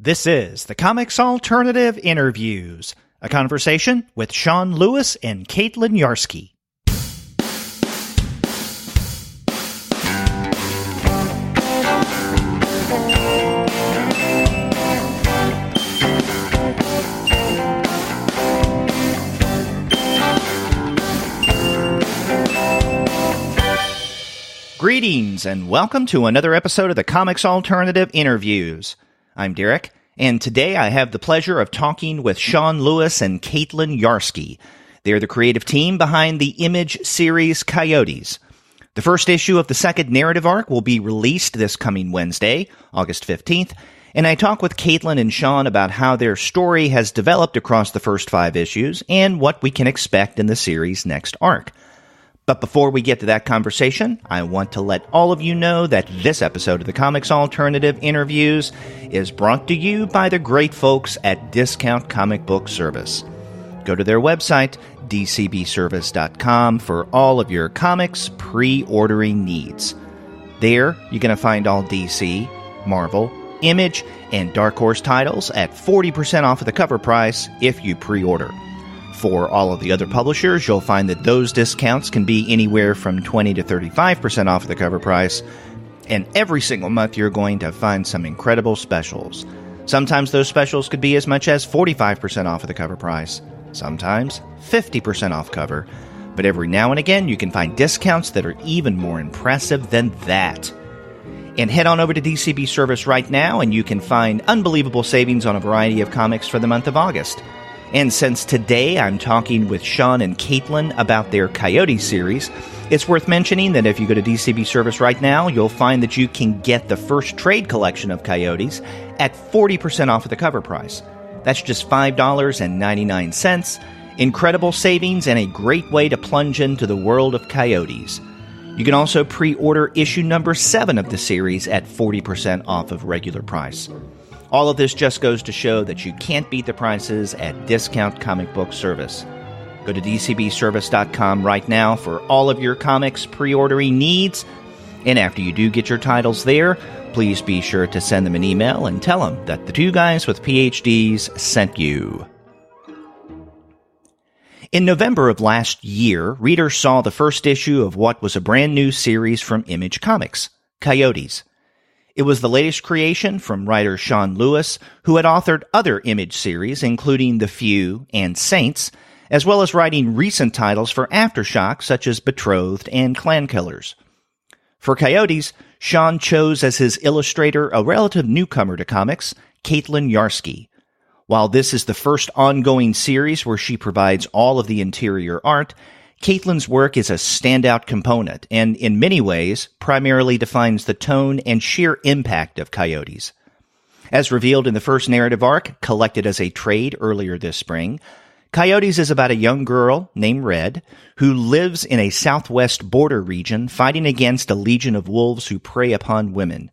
This is the Comics Alternative Interviews, a conversation with Sean Lewis and Caitlin Yarsky. Greetings and welcome to another episode of the Comics Alternative Interviews. I'm Derek, and today I have the pleasure of talking with Sean Lewis and Caitlin Yarsky. They're the creative team behind the Image series Coyotes. The first issue of the second narrative arc will be released this coming Wednesday, August 15th, and I talk with Caitlin and Sean about how their story has developed across the first 5 issues and what we can expect in the series' next arc. But before we get to that conversation, I want to let all of you know that this episode of the Comics Alternative Interviews is brought to you by the great folks at Discount Comic Book Service. Go to their website, dcbservice.com, for all of your comics pre-ordering needs. There, you're going to find all DC, Marvel, Image, and Dark Horse titles at 40% off of the cover price if you pre-order. For all of the other publishers, you'll find that those discounts can be anywhere from 20 to 35% off the cover price, and every single month you're going to find some incredible specials. Sometimes those specials could be as much as 45% off of the cover price, sometimes 50% off cover, but every now and again you can find discounts that are even more impressive than that. And head on over to DCB Service right now and you can find unbelievable savings on a variety of comics for the month of August. And since today I'm talking with Sean and Caitlin about their Coyotes series, it's worth mentioning that if you go to DCB Service right now, you'll find that you can get the first trade collection of Coyotes at 40% off of the cover price. That's just $5.99. Incredible savings and a great way to plunge into the world of Coyotes. You can also pre-order issue number 7 of the series at 40% off of regular price. All of this just goes to show that you can't beat the prices at Discount Comic Book Service. Go to dcbservice.com right now for all of your comics pre-ordering needs. And after you do get your titles there, please be sure to send them an email and tell them that the two guys with PhDs sent you. In November of last year, readers saw the first issue of what was a brand new series from Image Comics, Coyotes. It was the latest creation from writer Sean Lewis, who had authored other Image series, including The Few and Saints, as well as writing recent titles for Aftershock, such as Betrothed and Clankillers. For Coyotes, Sean chose as his illustrator a relative newcomer to comics, Caitlin Yarsky. While this is the first ongoing series where she provides all of the interior art, Caitlin's work is a standout component and, in many ways, primarily defines the tone and sheer impact of Coyotes. As revealed in the first narrative arc, collected as a trade earlier this spring, Coyotes is about a young girl named Red who lives in a southwest border region fighting against a legion of wolves who prey upon women.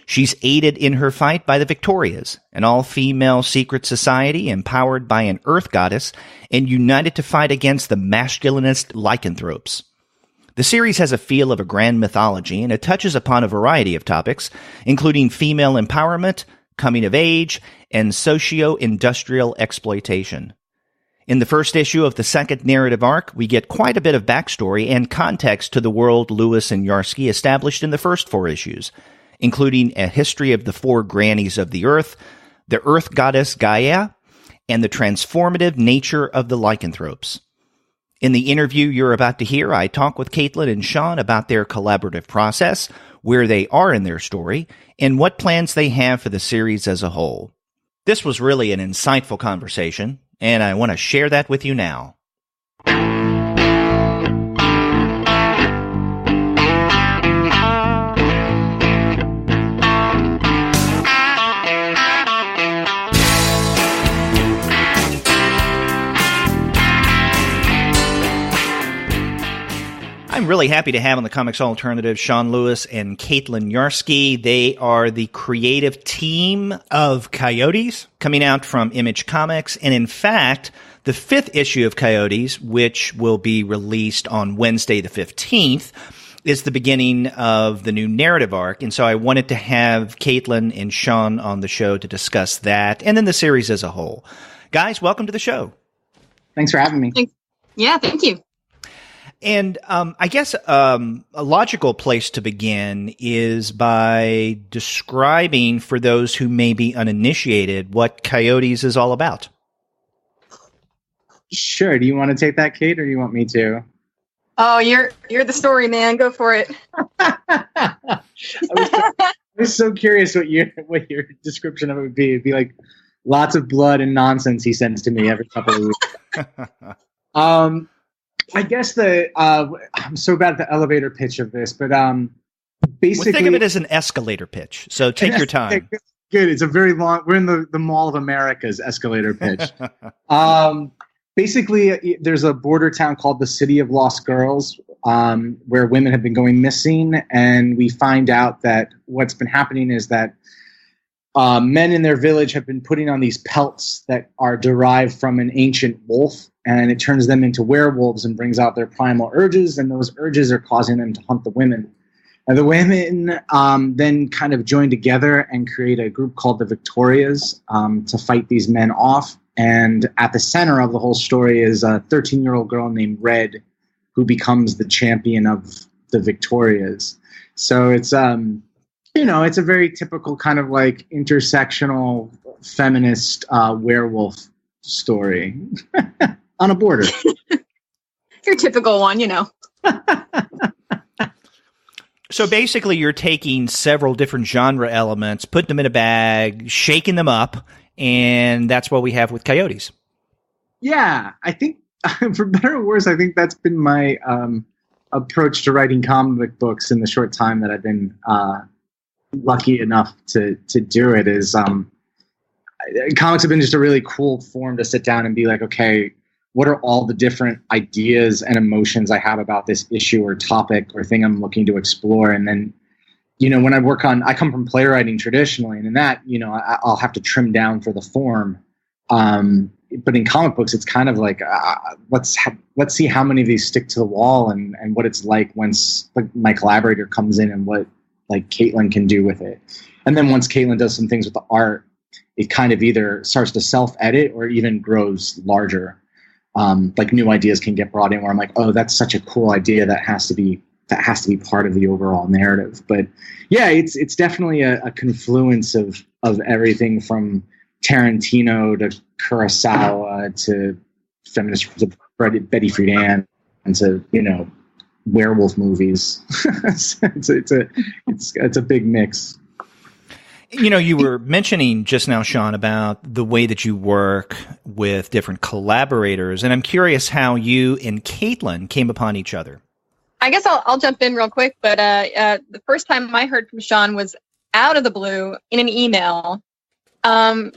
She's aided in her fight by the Victorias, an all-female secret society empowered by an earth goddess and united to fight against the masculinist lycanthropes. The series has a feel of a grand mythology, and it touches upon a variety of topics, including female empowerment, coming of age, and socio-industrial exploitation. In the first issue of the second narrative arc, we get quite a bit of backstory and context to the world Lewis and Yarsky established in the first 4 issues, including a history of the 4 Grannies of the Earth, the Earth goddess Gaia, and the transformative nature of the lycanthropes. In the interview you're about to hear, I talk with Caitlin and Sean about their collaborative process, where they are in their story, and what plans they have for the series as a whole. This was really an insightful conversation, and I want to share that with you now. I'm really happy to have on the Comics Alternative Sean Lewis and Caitlin Yarsky. They are the creative team of Coyotes, coming out from Image Comics. And in fact, the 5th issue of Coyotes, which will be released on Wednesday the 15th, is the beginning of the new narrative arc. And so I wanted to have Caitlin and Sean on the show to discuss that and then the series as a whole. Guys, welcome to the show. Thanks for having me. Yeah, thank you. And I guess a logical place to begin is by describing for those who may be uninitiated what Coyotes is all about. Sure. Do you want to take that, Kate, or do you want me to? Oh, you're the story man. Go for it. I was so curious what your description of it would be. It'd be like lots of blood and nonsense he sends to me every couple of weeks. I guess I'm so bad at the elevator pitch of this, but basically, think of it as an escalator pitch. So take your time. Good. It's a very long. We're in the Mall of America's escalator pitch. Basically, there's a border town called the City of Lost Girls, where women have been going missing, and we find out that what's been happening is that men in their village have been putting on these pelts that are derived from an ancient wolf, and it turns them into werewolves and brings out their primal urges, and those urges are causing them to hunt the women. And the women then kind of join together and create a group called the Victorias to fight these men off. And at the center of the whole story is a 13-year-old girl named Red, who becomes the champion of the Victorias. So it's it's a very typical kind of like intersectional feminist werewolf story on a border. Your typical one, So basically you're taking several different genre elements, putting them in a bag, shaking them up, and that's what we have with Coyotes. Yeah, I think, for better or worse, I think that's been my approach to writing comic books in the short time that I've been lucky enough to do it. Is comics have been just a really cool form to sit down and be like, okay, what are all the different ideas and emotions I have about this issue or topic or thing I'm looking to explore? And then, when I come from playwriting traditionally, and in that, I'll have to trim down for the form. But in comic books, it's kind of like, let's see how many of these stick to the wall and what it's like once my collaborator comes in and what like Caitlin can do with it. And then once Caitlin does some things with the art, it kind of either starts to self-edit or even grows larger. Like new ideas can get brought in where I'm like, oh, that's such a cool idea that has to be part of the overall narrative. But yeah, it's definitely a confluence of everything from Tarantino to Kurosawa to feminist to Betty Friedan and to werewolf movies. it's a big mix. You were mentioning just now, Sean, about the way that you work with different collaborators, and I'm curious how you and Caitlin came upon each other. I guess I'll jump in real quick, but the first time I heard from Sean was out of the blue in an email,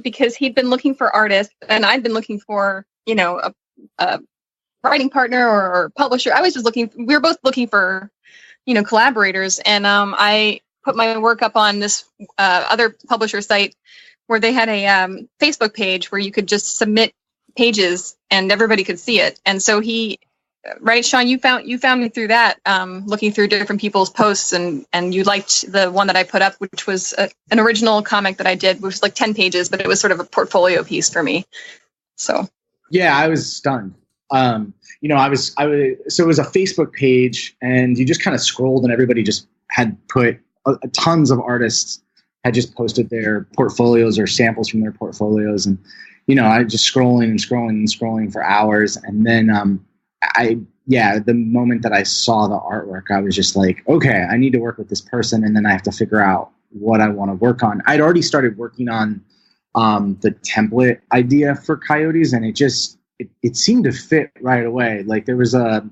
because he'd been looking for artists, and I'd been looking for, a writing partner or publisher. We were both looking for, collaborators, and I put my work up on this other publisher site where they had a Facebook page where you could just submit pages and everybody could see it. And so right, Sean, you found me through that, looking through different people's posts, and you liked the one that I put up, which was an original comic that I did, which was like 10 pages, but it was sort of a portfolio piece for me. So yeah, I was stunned. So it was a Facebook page, and you just kind of scrolled, and everybody just had put tons of artists had just posted their portfolios or samples from their portfolios, and I just scrolling for hours, and then the moment that I saw the artwork, I was just like, okay, I need to work with this person, and then I have to figure out what I want to work on. I'd already started working on the template idea for Coyotes, and it seemed to fit right away. Like there was a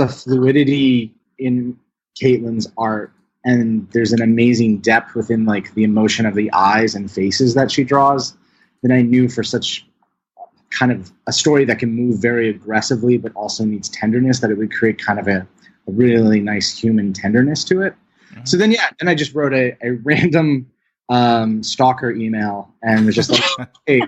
fluidity in Caitlin's art, and there's an amazing depth within like the emotion of the eyes and faces that she draws that I knew for such kind of a story that can move very aggressively but also needs tenderness, that it would create kind of a really nice human tenderness to it. Mm-hmm. So then I just wrote a random stalker email and was just like, hey,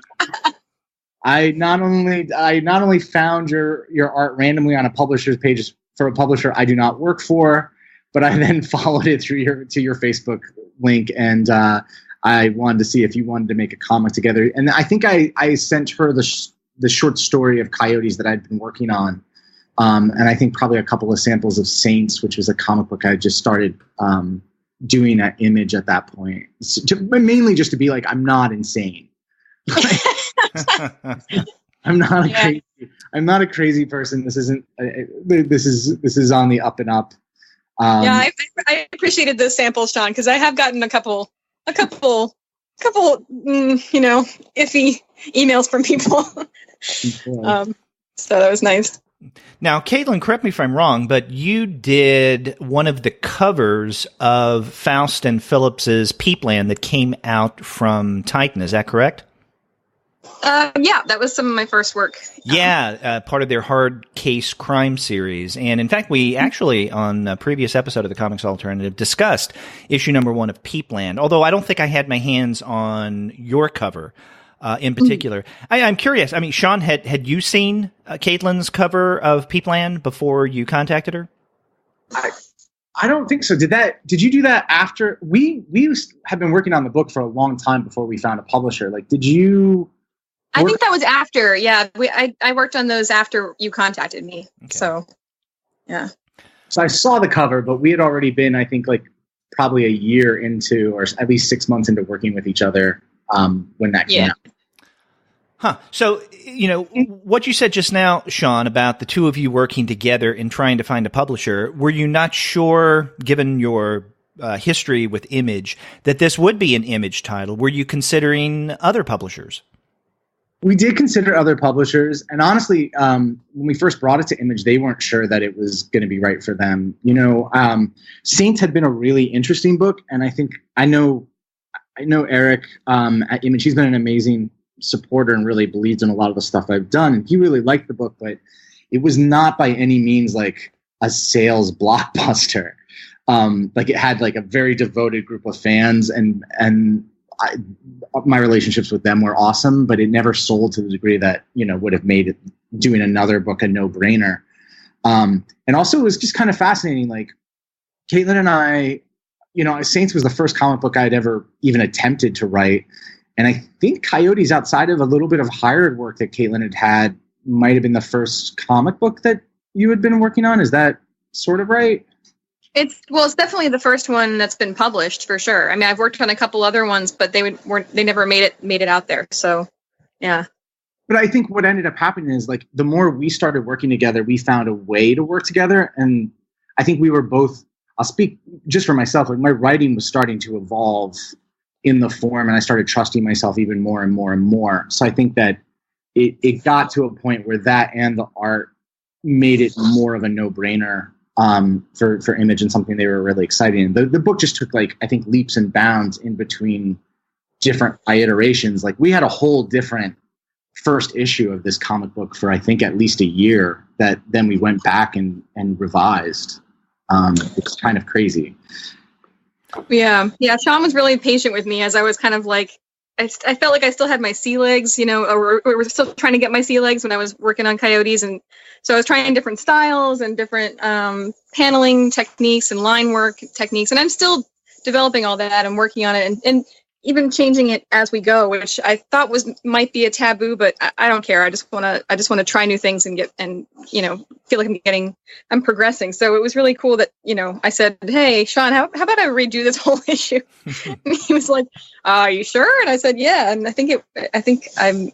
I not only found your art randomly on a publisher's page for a publisher I do not work for, but I then followed it through your Facebook link, and I wanted to see if you wanted to make a comic together. And I think I sent her the short story of Coyotes that I'd been working on, and I think probably a couple of samples of Saints, which was a comic book I just started doing at Image at that point, mainly just to be like, I'm not insane. I'm not a crazy person. This isn't. This is on the up and up. I appreciated those samples, Sean, because I have gotten a couple, iffy emails from people. So that was nice. Now, Caitlin, correct me if I'm wrong, but you did one of the covers of Faust and Phillips's Peepland that came out from Titan. Is that correct? Yeah, that was some of my first work. Yeah, part of their hard case crime series. And in fact, we actually, on a previous episode of the Comics Alternative, discussed issue number 1 of Peepland, although I don't think I had my hands on your cover in particular. I'm curious. I mean, Sean, had you seen Caitlin's cover of Peepland before you contacted her? I don't think so. Did you do that after we had been working on the book for a long time before we found a publisher? Like, did you? I think that was after. Yeah, I worked on those after you contacted me. Okay. So, yeah. So I saw the cover, but we had already been, I think, like probably a year into, or at least 6 months into working with each other when that came out. Huh. So, what you said just now, Sean, about the two of you working together and trying to find a publisher, were you not sure, given your history with Image, that this would be an Image title? Were you considering other publishers? We did consider other publishers. And honestly, when we first brought it to Image, they weren't sure that it was going to be right for them. Saints had been a really interesting book. And I know Eric at Image. He's been an amazing supporter and really believes in a lot of the stuff I've done. And he really liked the book, but it was not by any means like a sales blockbuster. Like it had like a very devoted group of fans, and my relationships with them were awesome, but it never sold to the degree that, would have made it doing another book a no-brainer. And also it was just kind of fascinating. Like Caitlin and I, Saints was the first comic book I'd ever even attempted to write. And I think Coyotes, outside of a little bit of hired work that Caitlin had, might have been the first comic book that you had been working on. Is that sort of right? It's definitely the first one that's been published for sure. I mean, I've worked on a couple other ones, but they never made it out there. So, yeah. But I think what ended up happening is, like, the more we started working together, we found a way to work together. And I think we were both, I'll speak just for myself, like my writing was starting to evolve in the form, and I started trusting myself even more and more and more. So I think that it got to a point where that and the art made it more of a no-brainer for Image, and something they were really excited in. The book just took, like, I think, leaps and bounds in between different iterations. Like, we had a whole different first issue of this comic book for, I think, at least a year, that then we went back and revised. It's kind of crazy. Yeah. Sean was really patient with me as I was kind of like, I felt like I still had my sea legs, or was still trying to get my sea legs when I was working on Coyotes. And so I was trying different styles and different paneling techniques and line work techniques. And I'm still developing all that and working on it and even changing it as we go, which I thought might be a taboo, but I don't care. I just want to try new things and feel like I'm progressing. So it was really cool that, I said, hey, Sean, how about I redo this whole issue? And he was like, are you sure? And I said, yeah. And I think I'm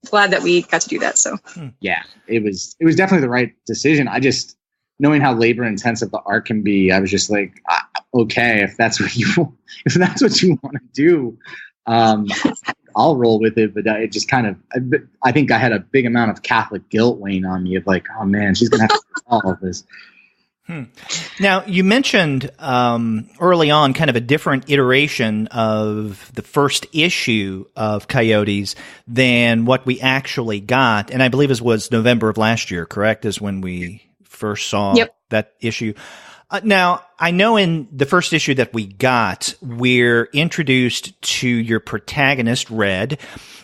glad that we got to do that. So yeah, it was definitely the right decision. I just, knowing how labor intensive the art can be, I was just like, okay, if that's what you want to do, I'll roll with it. But it just kind of, I think I had a big amount of Catholic guilt weighing on me of like, oh man, she's going to have to do all of this. Now, you mentioned early on kind of a different iteration of the first issue of Coyotes than what we actually got. And I believe it was November of last year, correct, is when we first saw that issue. Now, I know in the first issue that we got, we're introduced to your protagonist, Red,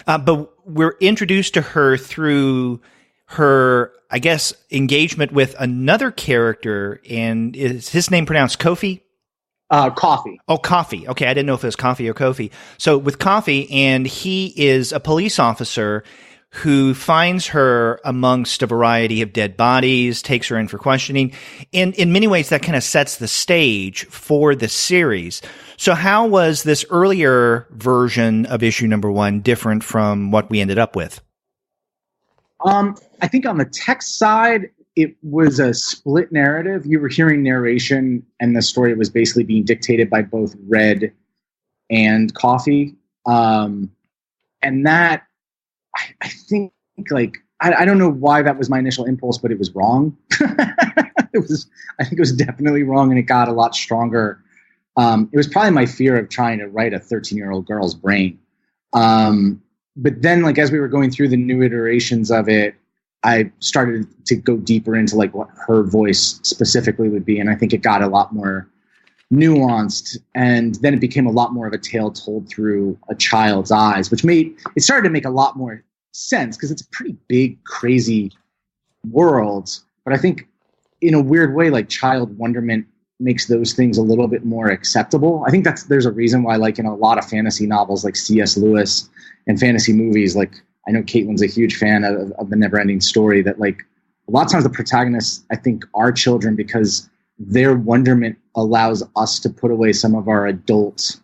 but we're introduced to her through her, I guess, engagement with another character, and is his name pronounced Kofi? Coffee. Oh, Coffee. Okay, I didn't know if it was Coffee or Kofi. So with Coffee, and he is a police officer who finds her amongst a variety of dead bodies, takes her in for questioning. And in many ways, that kind of sets the stage for the series. So how was this earlier version of issue number 1 different from what we ended up with? I think on the text side, it was a split narrative. You were hearing narration, and the story was basically being dictated by both Red and Coffee. And that, I think, like, I don't know why that was my initial impulse, but it was wrong. I think it was definitely wrong, and it got a lot stronger. It was probably my fear of trying to write a 13-year-old girl's brain. But then, like, as we were going through the new iterations of it, I started to go deeper into like what her voice specifically would be. And I think it got a lot more nuanced. And then it became a lot more of a tale told through a child's eyes, which it started to make a lot more sense because it's a pretty big, crazy world. But I think in a weird way, like, child wonderment makes those things a little bit more acceptable. I think there's a reason why, like, in a lot of fantasy novels like C.S. Lewis and fantasy movies, like, I know Caitlin's a huge fan of the Neverending Story, that, like, a lot of times the protagonists, I think, are children because their wonderment allows us to put away some of our adult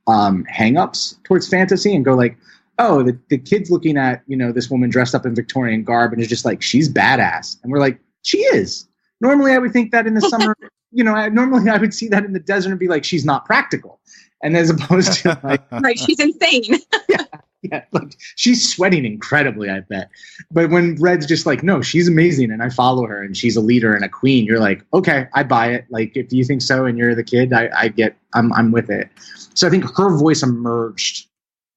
hang-ups towards fantasy and go like, oh, the kid's looking at, this woman dressed up in Victorian garb and is just like, she's badass. And we're like, she is. Normally I would think that in the summer, normally I would see that in the desert and be like, she's not practical. And as opposed to like, right, she's insane. Yeah, like, she's sweating incredibly, I bet. But when Red's just like, no, she's amazing, and I follow her, and she's a leader and a queen, you're like, okay, I buy it. Like, if you think so, and you're the kid, I'm with it. So I think her voice emerged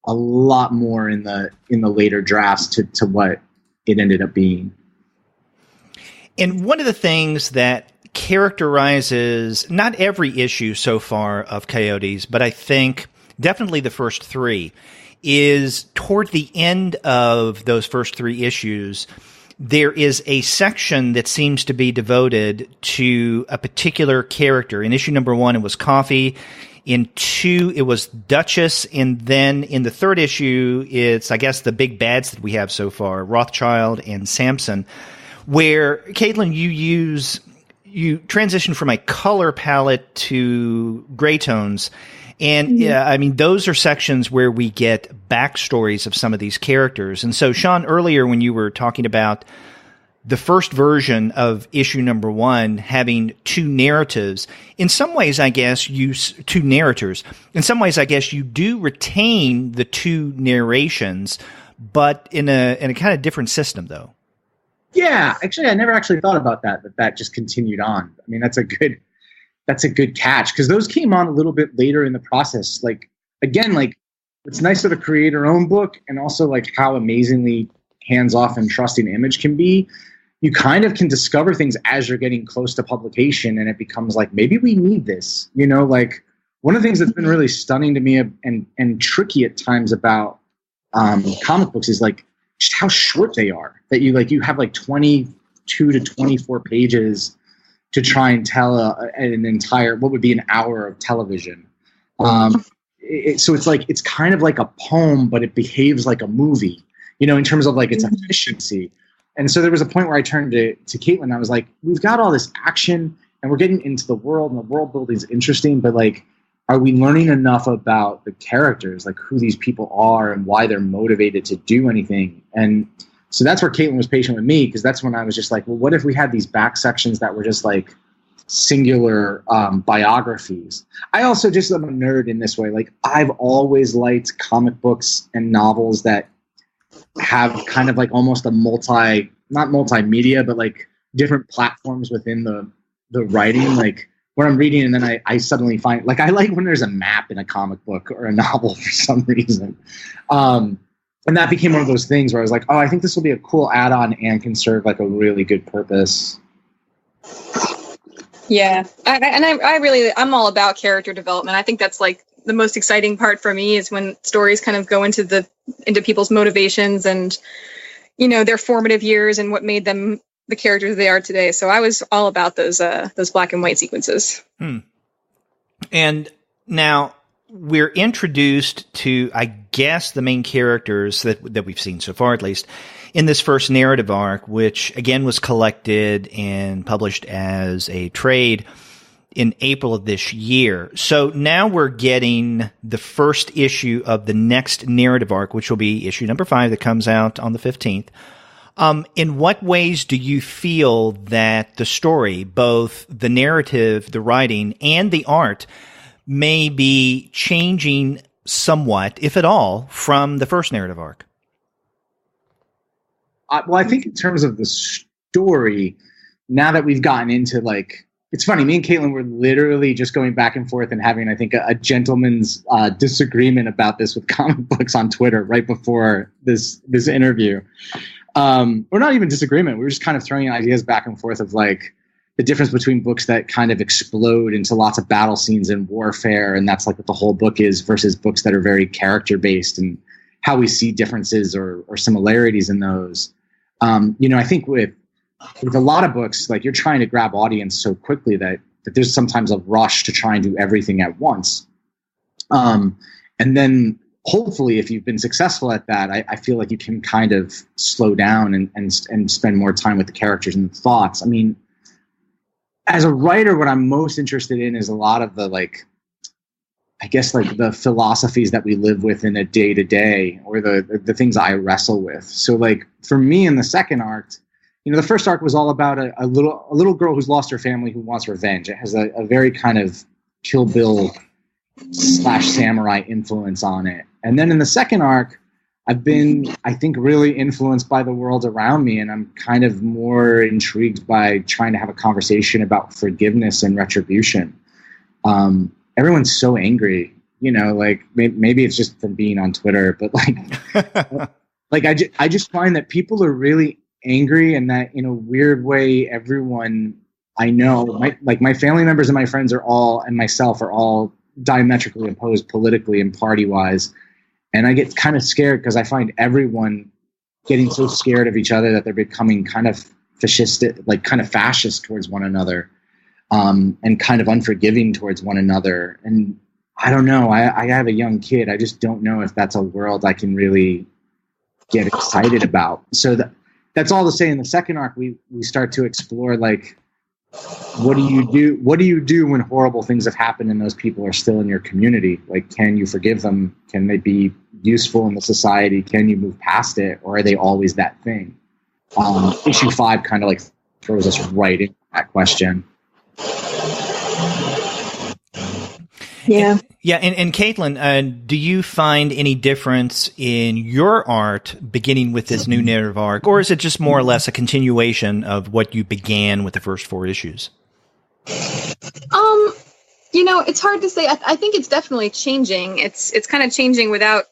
a lot more in the later drafts to what it ended up being. And one of the things that characterizes not every issue so far of Coyotes, but I think definitely the first 3, is toward the end of those first 3 issues, there is a section that seems to be devoted to a particular character. In issue number 1, it was Coffee. In 2, it was Duchess. And then in the 3rd issue, it's, I guess, the big bads that we have so far, Rothschild and Samson, where, Caitlin, you transition from a color palette to gray tones. And I mean, those are sections where we get backstories of some of these characters. And so, Sean, earlier when you were talking about the first version of issue number 1 having 2 narratives, in some ways, I guess you 2 narrators. In some ways, I guess you do retain the 2 narrations, but in a kind of different system, though. Yeah, actually, I never actually thought about that just continued on. I mean, that's a good catch, because those came on a little bit later in the process. Like, again, like, it's nice to create our own book, and also like how amazingly hands-off and trusting Image can be. You kind of can discover things as you're getting close to publication, and it becomes like, maybe we need this. Like, one of the things that's been really stunning to me and tricky at times about comic books is like just how short they are. That you have like 22 to 24 pages to try and tell an entire, what would be an hour of television. So it's like, it's kind of like a poem, but it behaves like a movie, in terms of like its efficiency. And so there was a point where I turned to Caitlin and I was like, we've got all this action and we're getting into the world, and the world building is interesting, but like, are we learning enough about the characters, like who these people are and why they're motivated to do anything? And so that's where Caitlin was patient with me, because that's when I was just like, well, what if we had these back sections that were just like singular biographies? I also just am a nerd in this way. Like, I've always liked comic books and novels that have kind of like almost a not multimedia, but like different platforms within the writing. Like, where I'm reading and then I suddenly find, like, I like when there's a map in a comic book or a novel for some reason. And that became one of those things where I was like, oh, I think this will be a cool add-on and can serve like a really good purpose. Yeah. I'm all about character development. I think that's like the most exciting part for me, is when stories kind of go into people's motivations and their formative years and what made them the characters they are today. So I was all about those black and white sequences. And now we're introduced to, I guess, the main characters that we've seen so far, at least, in this first narrative arc, which again was collected and published as a trade in April of this year. So now we're getting the first issue of the next narrative arc, which will be issue number 5 that comes out on the 15th. In what ways do you feel that the story, both the narrative, the writing, and the art, may be changing somewhat, if at all, from the first narrative arc? Well, I think in terms of the story, now that we've gotten into, like, it's funny, me and Caitlin were literally just going back and forth and having, I think, a gentleman's disagreement about this with comic books on Twitter right before this interview. Or not even disagreement. We were just kind of throwing ideas back and forth of, like, the difference between books that kind of explode into lots of battle scenes and warfare, and that's like what the whole book is, versus books that are very character-based and how we see differences or similarities in those. I think with a lot of books, like, you're trying to grab audience so quickly that there's sometimes a rush to try and do everything at once. And then hopefully, if you've been successful at that, I feel like you can kind of slow down and spend more time with the characters and the thoughts. I mean, as a writer, what I'm most interested in is a lot of the, like, I guess, like, the philosophies that we live with in a day-to-day, or the things I wrestle with. So, like, for me in the second arc, the first arc was all about a little girl who's lost her family who wants revenge. It has a very kind of Kill Bill / samurai influence on it. And then in the second arc, I've been, I think, really influenced by the world around me, and I'm kind of more intrigued by trying to have a conversation about forgiveness and retribution. Everyone's so angry, like, maybe it's just from being on Twitter, but, like, I just find that people are really angry, and that, in a weird way, everyone I know, my family members and my friends and myself are all diametrically opposed politically and party-wise. And I get kind of scared because I find everyone getting so scared of each other that they're becoming kind of fascist towards one another, and kind of unforgiving towards one another. And I don't know. I have a young kid. I just don't know if that's a world I can really get excited about. So that's all to say, in the second arc, we start to explore, like, what do you do? What do you do when horrible things have happened and those people are still in your community? Like, can you forgive them? Can they be useful in the society? Can you move past it? Or are they always that thing? Issue 5 kind of, like, throws us right into that question. Yeah. Yeah. And Caitlin, do you find any difference in your art beginning with this new narrative arc, or is it just more or less a continuation of what you began with the first 4 issues? It's hard to say. I think it's definitely changing. It's kind of changing without,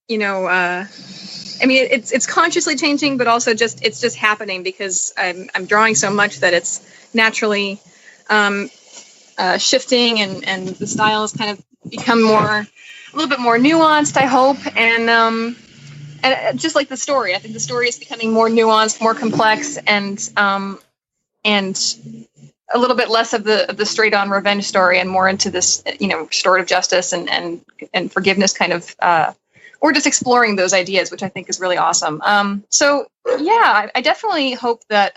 it's consciously changing, but also it's just happening because I'm drawing so much that it's naturally, shifting, and the style has kind of become a little bit more nuanced, I hope. And just like the story, I think the story is becoming more nuanced, more complex, and a little bit less of the straight on revenge story and more into this, restorative justice and forgiveness kind of, or just exploring those ideas, which I think is really awesome. So yeah, I definitely hope that,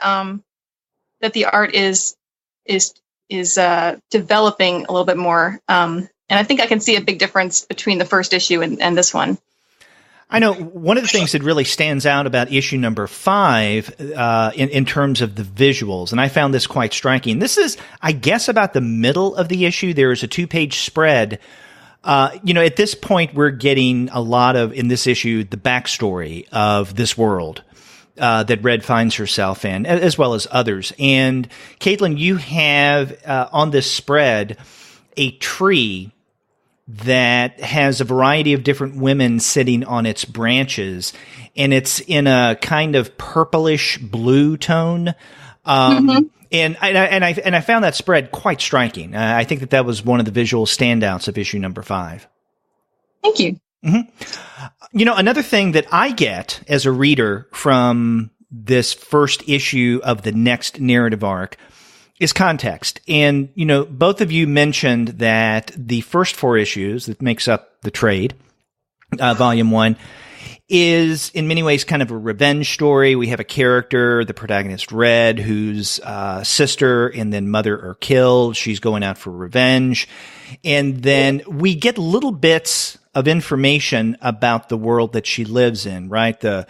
that the art is developing a little bit more. And I think I can see a big difference between the first issue and this one. I know one of the things that really stands out about issue number 5 in terms of the visuals, and I found this quite striking. This is, I guess, about the middle of the issue. There is a 2-page spread. At this point, we're getting a lot of, in this issue, the backstory of this world that Red finds herself in, as well as others. And Caitlin, you have on this spread a tree that has a variety of different women sitting on its branches, and it's in a kind of purplish blue tone. And I found that spread quite striking. I think that was one of the visual standouts of issue number 5. Thank you. Another thing that I get as a reader from this first issue of the next narrative arc is context. And, both of you mentioned that the first 4 issues that makes up the trade, volume 1, is in many ways kind of a revenge story. We have a character, the protagonist Red, whose sister and then mother are killed. She's going out for revenge. And then we get little bits of information about the world that she lives in, right? The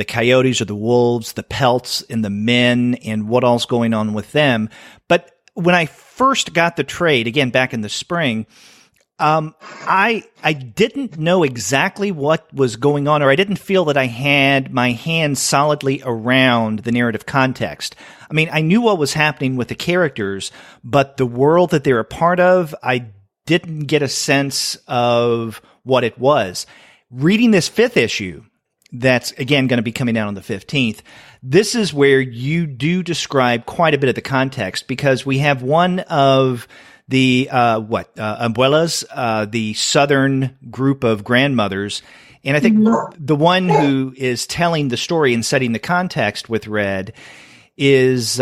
coyotes or the wolves, the pelts and the men and what all's going on with them. But when I first got the trade, again, back in the spring, I didn't know exactly what was going on, or I didn't feel that I had my hands solidly around the narrative context. I mean, I knew what was happening with the characters, but the world that they're a part of, I didn't get a sense of what it was. Reading this 5th issue, that's again going to be coming out on the 15th. This is where you do describe quite a bit of the context, because we have one of the abuelas, the southern group of grandmothers. And I think the one who is telling the story and setting the context with Red is,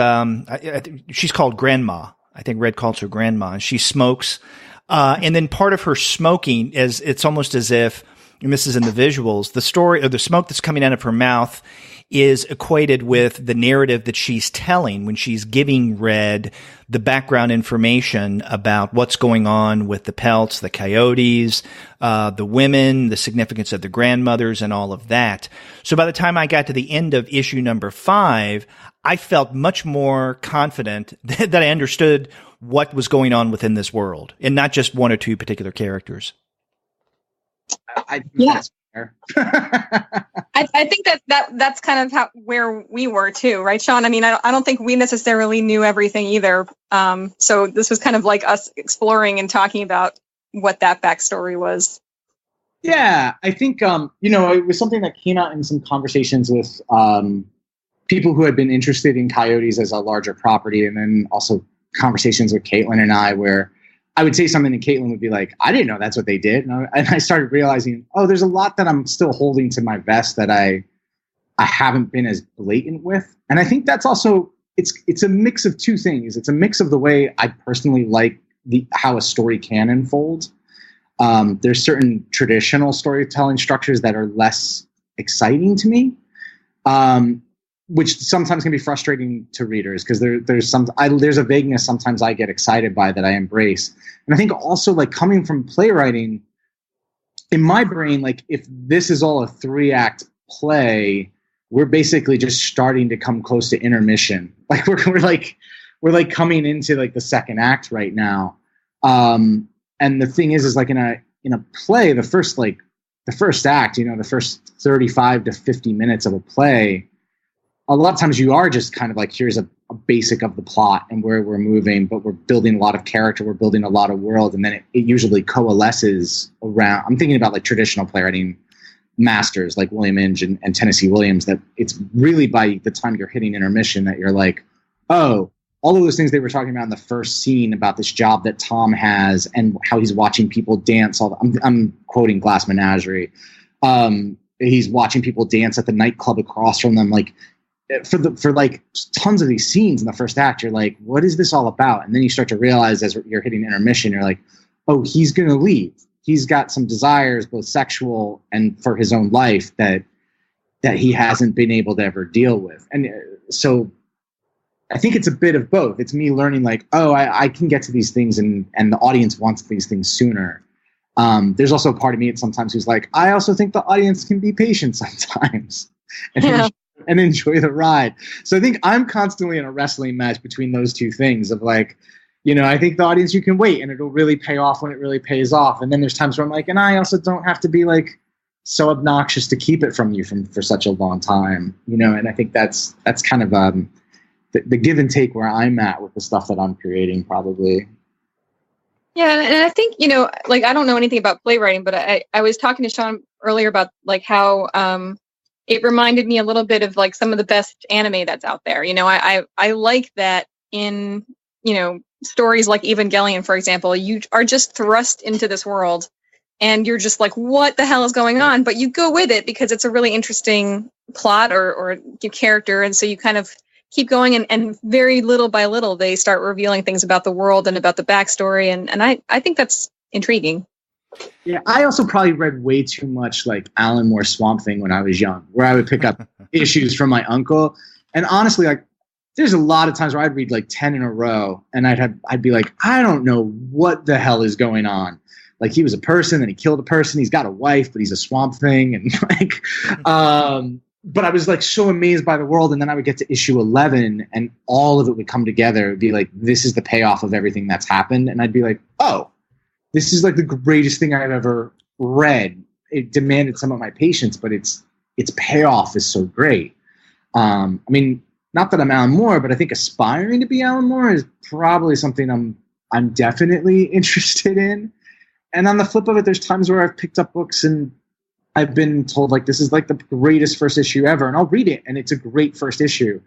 she's called Grandma. I think Red calls her Grandma. And she smokes. And then part of her smoking is, it's almost as if, and this is in the visuals, the story or the smoke that's coming out of her mouth is equated with the narrative that she's telling when she's giving Red the background information about what's going on with the pelts, the coyotes, the women, the significance of the grandmothers, and all of that. So by the time I got to the end of issue number 5, I felt much more confident that I understood what was going on within this world, and not just one or two particular characters. That's fair. I think that's kind of where we were too, right, Sean? I mean, I don't think we necessarily knew everything either. So this was kind of like us exploring and talking about what that backstory was. Yeah, I think it was something that came out in some conversations with people who had been interested in coyotes as a larger property, and then also conversations with Caitlin and I, where I would say something and Caitlin would be like, I didn't know that's what they did. And I started realizing, there's a lot that I'm still holding to my vest that I haven't been as blatant with. And I think that's also, it's a mix of two things. It's a mix of the way I personally like how a story can unfold. There's certain traditional storytelling structures that are less exciting to me, which sometimes can be frustrating to readers, because there's a vagueness sometimes I get excited by that I embrace. And I think also, like, coming from playwriting, in my brain, like, if this is all a 3-act play, we're basically just starting to come close to intermission. Like we're coming into like the second act right now. And the thing is like in a play, the first act, the first 35 to 50 minutes of a play, a lot of times you are just kind of like, here's a basic of the plot and where we're moving, but we're building a lot of character, we're building a lot of world, and then it usually coalesces around. I'm thinking about like traditional playwriting masters like William Inge and Tennessee Williams, that it's really by the time you're hitting intermission that you're like, oh, all of those things they were talking about in the first scene about this job that Tom has and how he's watching people dance. I'm quoting Glass Menagerie. He's watching people dance at the nightclub across from them, like, for like tons of these scenes in the first act, you're like, what is this all about? And then you start to realize as you're hitting intermission, you're like, oh, he's going to leave. He's got some desires, both sexual and for his own life, that he hasn't been able to ever deal with. And so I think it's a bit of both. It's me learning like, oh, I can get to these things and the audience wants these things sooner. There's also a part of me sometimes who's like, I also think the audience can be patient sometimes. And enjoy the ride. So I think I'm constantly in a wrestling match between those two things of like, I think the audience, you can wait and it'll really pay off when it really pays off. And then there's times where I'm like, and I also don't have to be like so obnoxious to keep it from you for such a long time, and I think that's kind of the give and take where I'm at with the stuff that I'm creating probably. Yeah. And I think, like, I don't know anything about playwriting, but I was talking to Sean earlier about like how, it reminded me a little bit of like some of the best anime that's out there. I like that in, stories like Evangelion, for example, you are just thrust into this world and you're just like, what the hell is going on? But you go with it because it's a really interesting plot or character. And so you kind of keep going, and very little by little, they start revealing things about the world and about the backstory. And I think that's intriguing. Yeah, I also probably read way too much like Alan Moore Swamp Thing when I was young, where I would pick up issues from my uncle. And honestly, like, there's a lot of times where I'd read like 10 in a row, and I'd be like, I don't know what the hell is going on. Like, he was a person and he killed a person. He's got a wife, but he's a Swamp Thing. And like, but I was like so amazed by the world. And then I would get to issue 11 and all of it would come together. It'd be like, this is the payoff of everything that's happened. And I'd be like, oh, this is like the greatest thing I've ever read. It demanded some of my patience, but its payoff is so great. I mean, not that I'm Alan Moore, but I think aspiring to be Alan Moore is probably something I'm definitely interested in. And on the flip of it, there's times where I've picked up books and I've been told like, this is like the greatest first issue ever. And I'll read it and it's a great first issue.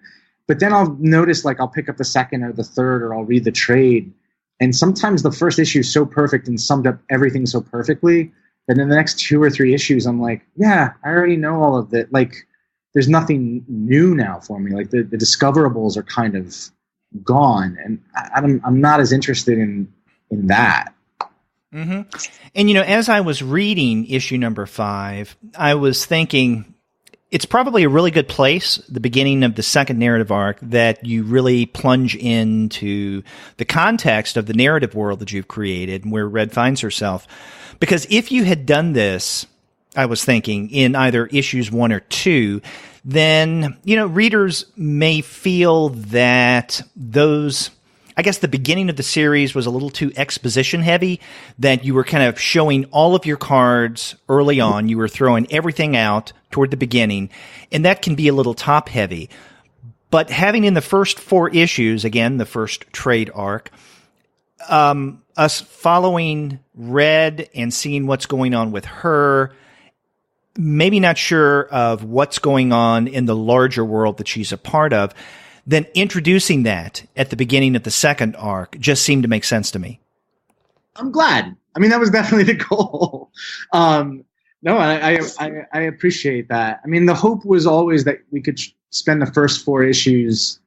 But then I'll notice like I'll pick up the second or the third, or I'll read the trade. And sometimes the first issue is so perfect and summed up everything so perfectly that in the next 2 or 3 issues, I'm like, yeah, I already know all of it. Like, there's nothing new now for me. Like the discoverables are kind of gone. And I'm not as interested in that. Mm-hmm. And, as I was reading issue number 5, I was thinking it's probably a really good place, the beginning of the second narrative arc, that you really plunge into the context of the narrative world that you've created and where Red finds herself. Because if you had done this, I was thinking, in either issues 1 or 2, then, readers may feel that the beginning of the series was a little too exposition heavy, that you were kind of showing all of your cards early on. You were throwing everything out toward the beginning, and that can be a little top heavy. But having in the first 4 issues, again, the first trade arc, us following Red and seeing what's going on with her, maybe not sure of what's going on in the larger world that she's a part of, then introducing that at the beginning of the second arc just seemed to make sense to me. I'm glad. I mean, that was definitely the goal. No, I appreciate that. I mean, the hope was always that we could spend the first 4 issues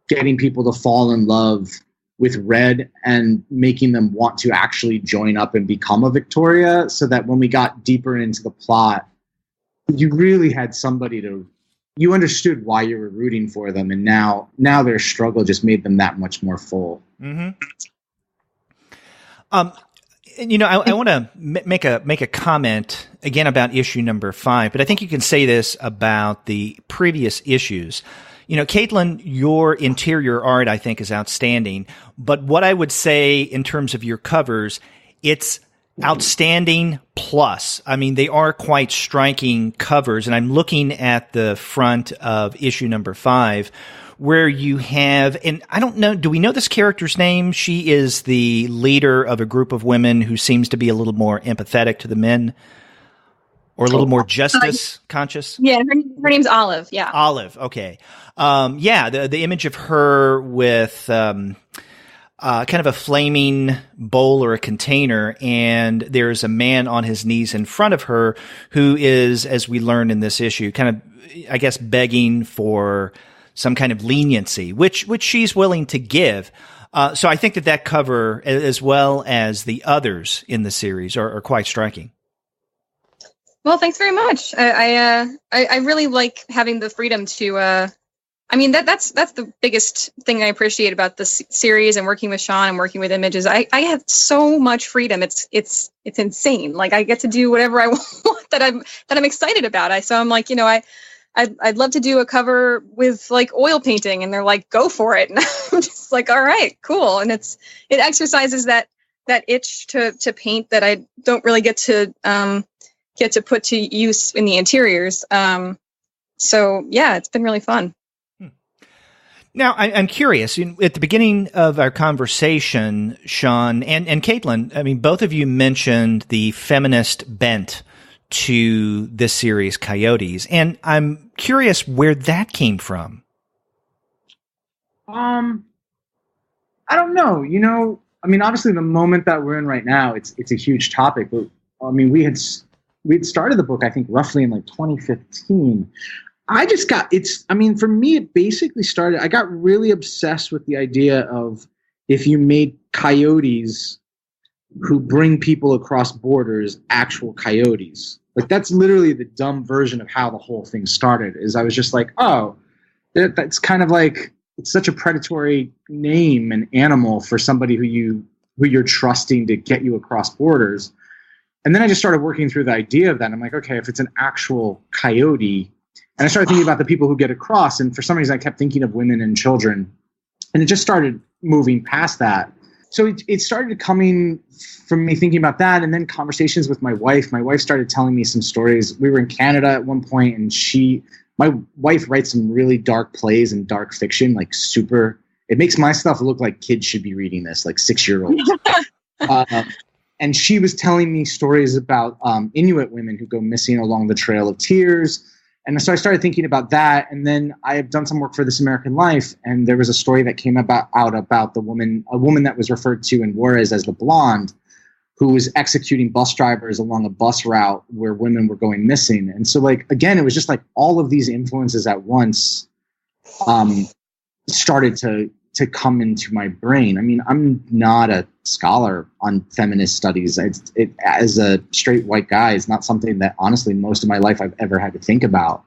getting people to fall in love with Red and making them want to actually join up and become a Victoria, so that when we got deeper into the plot, you really had somebody you understood why you were rooting for them, and now their struggle just made them that much more full. Mm-hmm. I want to make a comment again about issue number 5, but I think you can say this about the previous issues. Caitlin, your interior art, I think, is outstanding, but what I would say in terms of your covers, it's outstanding plus. I mean, they are quite striking covers, and I'm looking at the front of issue number 5, where you have, and I don't know, do we know this character's name? She is the leader of a group of women who seems to be a little more empathetic to the men, or a little more justice conscious. Yeah, her name's Olive. Yeah, Olive. Okay. The image of her with kind of a flaming bowl or a container, and there's a man on his knees in front of her who is, as we learned in this issue, kind of, I guess, begging for some kind of leniency, which she's willing to give. So I think that cover, as well as the others in the series, are quite striking. Well, thanks very much. I really like having the freedom to. I mean, that's the biggest thing I appreciate about this series and working with Sean and working with Image is I have so much freedom. It's insane. Like, I get to do whatever I want that I'm excited about. So I'm like, I'd love to do a cover with like oil painting, and they're like, go for it. And I'm just like, all right, cool. And it exercises that itch to paint that I don't really get to put to use in the interiors. So yeah, it's been really fun. Now, I'm curious, at the beginning of our conversation, Sean and Caitlin, I mean, both of you mentioned the feminist bent to this series, Coyotes, and I'm curious where that came from. I don't know. I mean, obviously the moment that we're in right now, it's a huge topic, but I mean, we'd started the book, I think, roughly in like 2015. For me, it basically started, I got really obsessed with the idea of if you made coyotes who bring people across borders actual coyotes. Like, that's literally the dumb version of how the whole thing started, is I was just like, oh, that's kind of like, it's such a predatory name and animal for somebody who you're trusting to get you across borders. And then I just started working through the idea of that. I'm like, okay, if it's an actual coyote, and I started thinking about the people who get across, and for some reason I kept thinking of women and children, and it just started moving past that. So it started coming from me thinking about that, and then conversations with my wife. My wife started telling me some stories. We were in Canada at one point, and my wife writes some really dark plays and dark fiction, like super. It makes my stuff look like kids should be reading this, like 6-year-olds. And she was telling me stories about Inuit women who go missing along the Trail of Tears. And so I started thinking about that. And then I have done some work for This American Life. And there was a story that came about a woman that was referred to in Juarez as the Blonde, who was executing bus drivers along a bus route where women were going missing. And so, like, again, it was just like all of these influences at once started to come into my brain. I mean, I'm not a scholar on feminist studies. As a straight white guy, it's not something that honestly most of my life I've ever had to think about.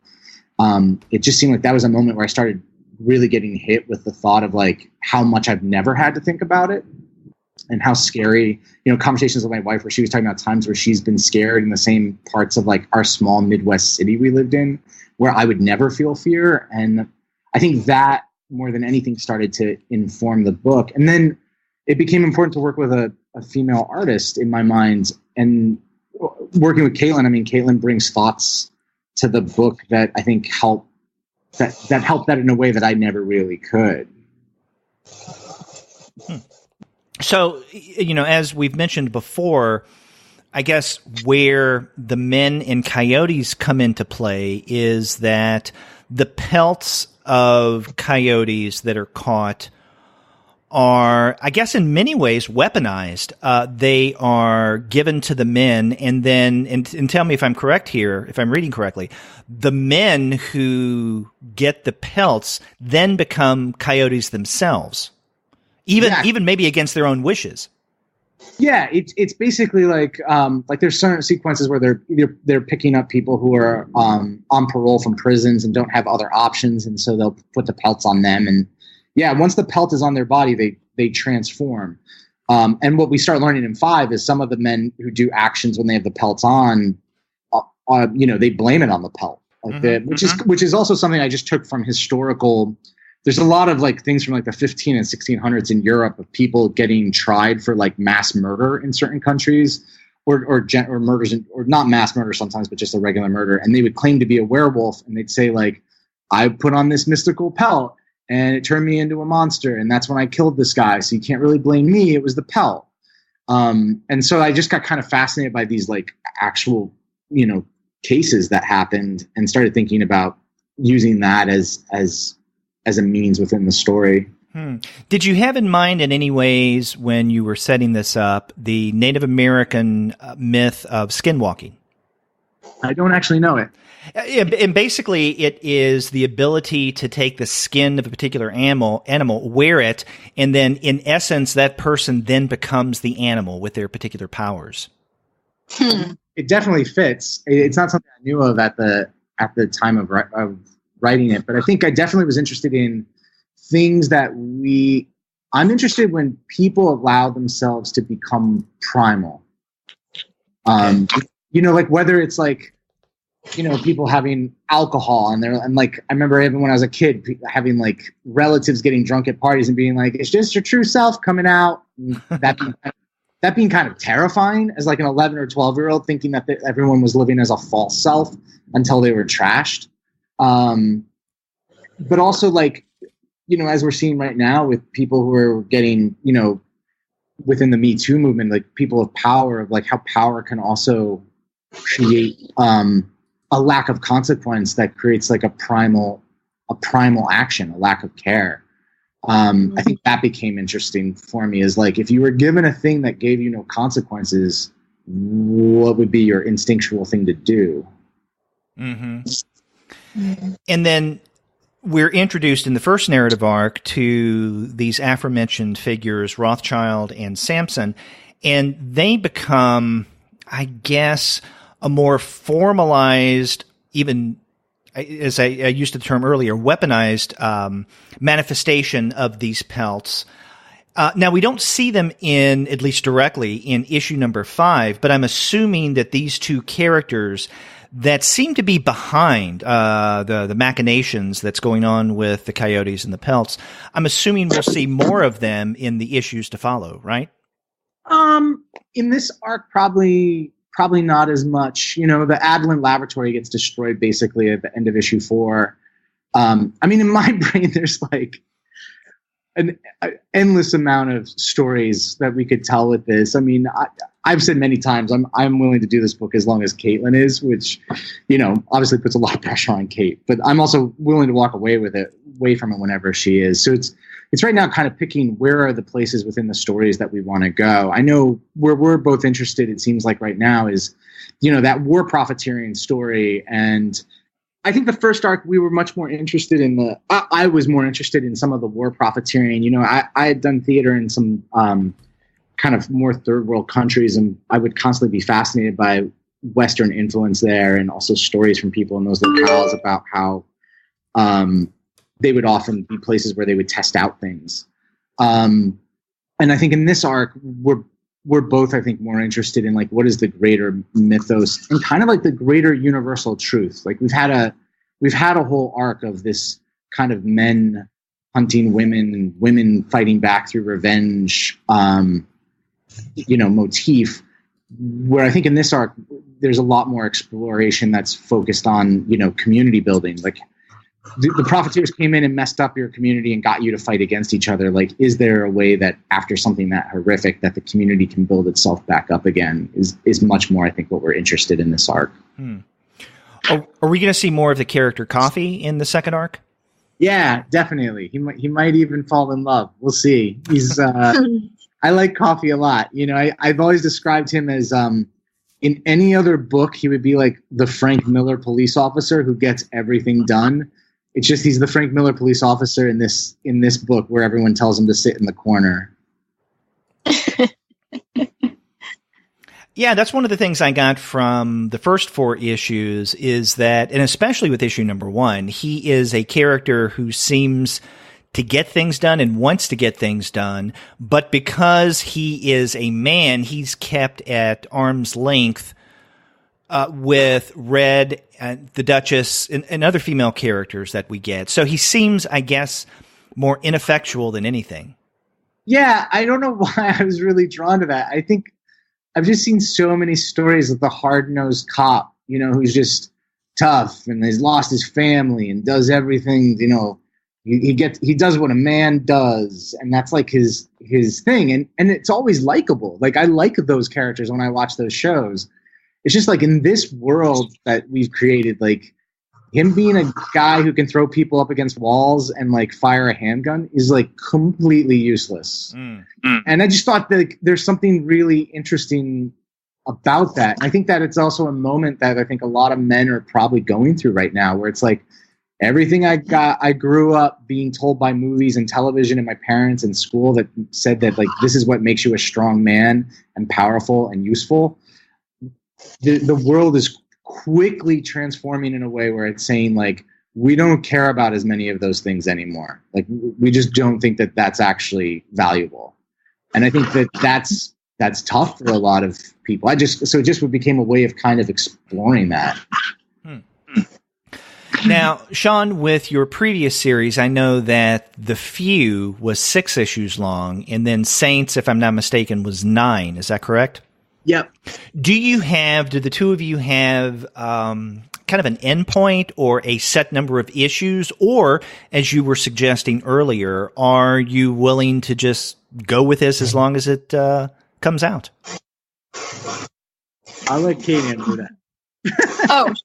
It just seemed like that was a moment where I started really getting hit with the thought of like how much I've never had to think about it, and how scary, conversations with my wife where she was talking about times where she's been scared in the same parts of like our small Midwest city we lived in, where I would never feel fear. And I think that more than anything started to inform the book. And then it became important to work with a female artist in my mind, and working with Caitlin. I mean, Caitlin brings thoughts to the book that I think help that in a way that I never really could. So, as we've mentioned before, I guess where the men in Coyotes come into play is that the pelts of coyotes that are caught are, I guess, in many ways weaponized. They are given to the men, and then, and tell me if I'm correct here, if I'm reading correctly, the men who get the pelts then become coyotes themselves, even maybe against their own wishes. Yeah, it's basically like there's certain sequences where they're picking up people who are on parole from prisons and don't have other options, and so they'll put the pelts on them. And yeah, once the pelt is on their body, they transform. And what we start learning in 5 is some of the men who do actions when they have the pelts on, they blame it on the pelt, which is also something I just took from historical. There's a lot of like things from like the 15 and 1600s in Europe of people getting tried for like mass murder in certain countries, or murders, or not mass murder sometimes, but just a regular murder. And they would claim to be a werewolf, and they'd say like, I put on this mystical pelt and it turned me into a monster, and that's when I killed this guy. So you can't really blame me. It was the pelt. And so I just got kind of fascinated by these like actual, cases that happened, and started thinking about using that as a means within the story. Did you have in mind in any ways, when you were setting this up, the Native American myth of skinwalking? I don't actually know it. And basically, it is the ability to take the skin of a particular animal, wear it, and then, in essence, that person then becomes the animal with their particular powers. It definitely fits. It's not something I knew of at the time of writing it, but I think I definitely was interested in things that I'm interested when people allow themselves to become primal. Like whether it's like, people having alcohol and like, I remember even when I was a kid having like relatives getting drunk at parties and being like, it's just your true self coming out. That being kind of terrifying as like an 11 or 12-year-old, thinking that everyone was living as a false self until they were trashed. But also like, as we're seeing right now with people who are getting, within the Me Too movement, like people of power, of like how power can also create a lack of consequence that creates like a primal action, a lack of care. I think that became interesting for me, is like, if you were given a thing that gave you no consequences, what would be your instinctual thing to do? Mm-hmm. And then we're introduced in the first narrative arc to these aforementioned figures, Rothschild and Samson, and they become, I guess, a more formalized, even as I used the term earlier, weaponized manifestation of these pelts. Now, we don't see them in, at least directly, in issue number 5, but I'm assuming that these two characters that seem to be behind the machinations that's going on with the Coyotes and the pelts, I'm assuming we'll see more of them in the issues to follow, right? In this arc, probably not as much. You know, the Adlin laboratory gets destroyed basically at the end of issue 4. I mean, in my brain, there's like an endless amount of stories that we could tell with this. I mean, I've said many times I'm willing to do this book as long as Caitlin is, which, you know, obviously puts a lot of pressure on Kate. But I'm also willing to walk away from it whenever she is. So it's right now kind of picking where are the places within the stories that we want to go. I know where we're both interested, it seems like right now, is, you know, that war profiteering story. And I think the first arc we were much more interested in I was more interested in some of the war profiteering. You know, I had done theater in some kind of more third world countries, and I would constantly be fascinated by Western influence there, and also stories from people in those locales about how they would often be places where they would test out things. And I think in this arc, we're both, I think, more interested in like what is the greater mythos and kind of like the greater universal truth. Like we've had a whole arc of this kind of men hunting women and women fighting back through revenge, you know, motif, where I think in this arc there's a lot more exploration that's focused on, you know, community building. Like the profiteers came in and messed up your community and got you to fight against each other. Like, is there a way that after something that horrific that the community can build itself back up again is much more, I think, what we're interested in this arc. Are we going to see more of the character Coffee in the second arc? Yeah, definitely. He might even fall in love. We'll see. He's I like Coffee a lot. You know, I've always described him as in any other book he would be like the Frank Miller police officer who gets everything done. It's just he's the Frank Miller police officer in this book where everyone tells him to sit in the corner. Yeah, that's one of the things I got from the first 4 issues is that, and especially with issue number 1, he is a character who seems to get things done and wants to get things done, but because he is a man, he's kept at arm's length with Red, the Duchess, and other female characters that we get. So he seems, I guess, more ineffectual than anything. Yeah, I don't know why I was really drawn to that. I think I've just seen so many stories of the hard-nosed cop, you know, who's just tough and has lost his family and does everything, you know, he does what a man does, and that's like his thing, and it's always likable. Like I like those characters when I watch those shows. It's just like in this world that we've created, like him being a guy who can throw people up against walls and like fire a handgun is like completely useless. And I just thought that there's something really interesting about that. I think that it's also a moment that I think a lot of men are probably going through right now, where it's like everything I grew up being told by movies and television and my parents and school that said that like this is what makes you a strong man and powerful and useful. The world is quickly transforming in a way where it's saying like we don't care about as many of those things anymore. Like we just don't think that that's actually valuable, and I think that that's tough for a lot of people. It just became a way of kind of exploring that. Now, Sean, with your previous series, I know that The Few was 6 issues long, and then Saints, if I'm not mistaken, was 9. Is that correct? Yep. Do the two of you have kind of an endpoint or a set number of issues? Or, as you were suggesting earlier, are you willing to just go with this as long as it comes out? I'll let Kate answer that.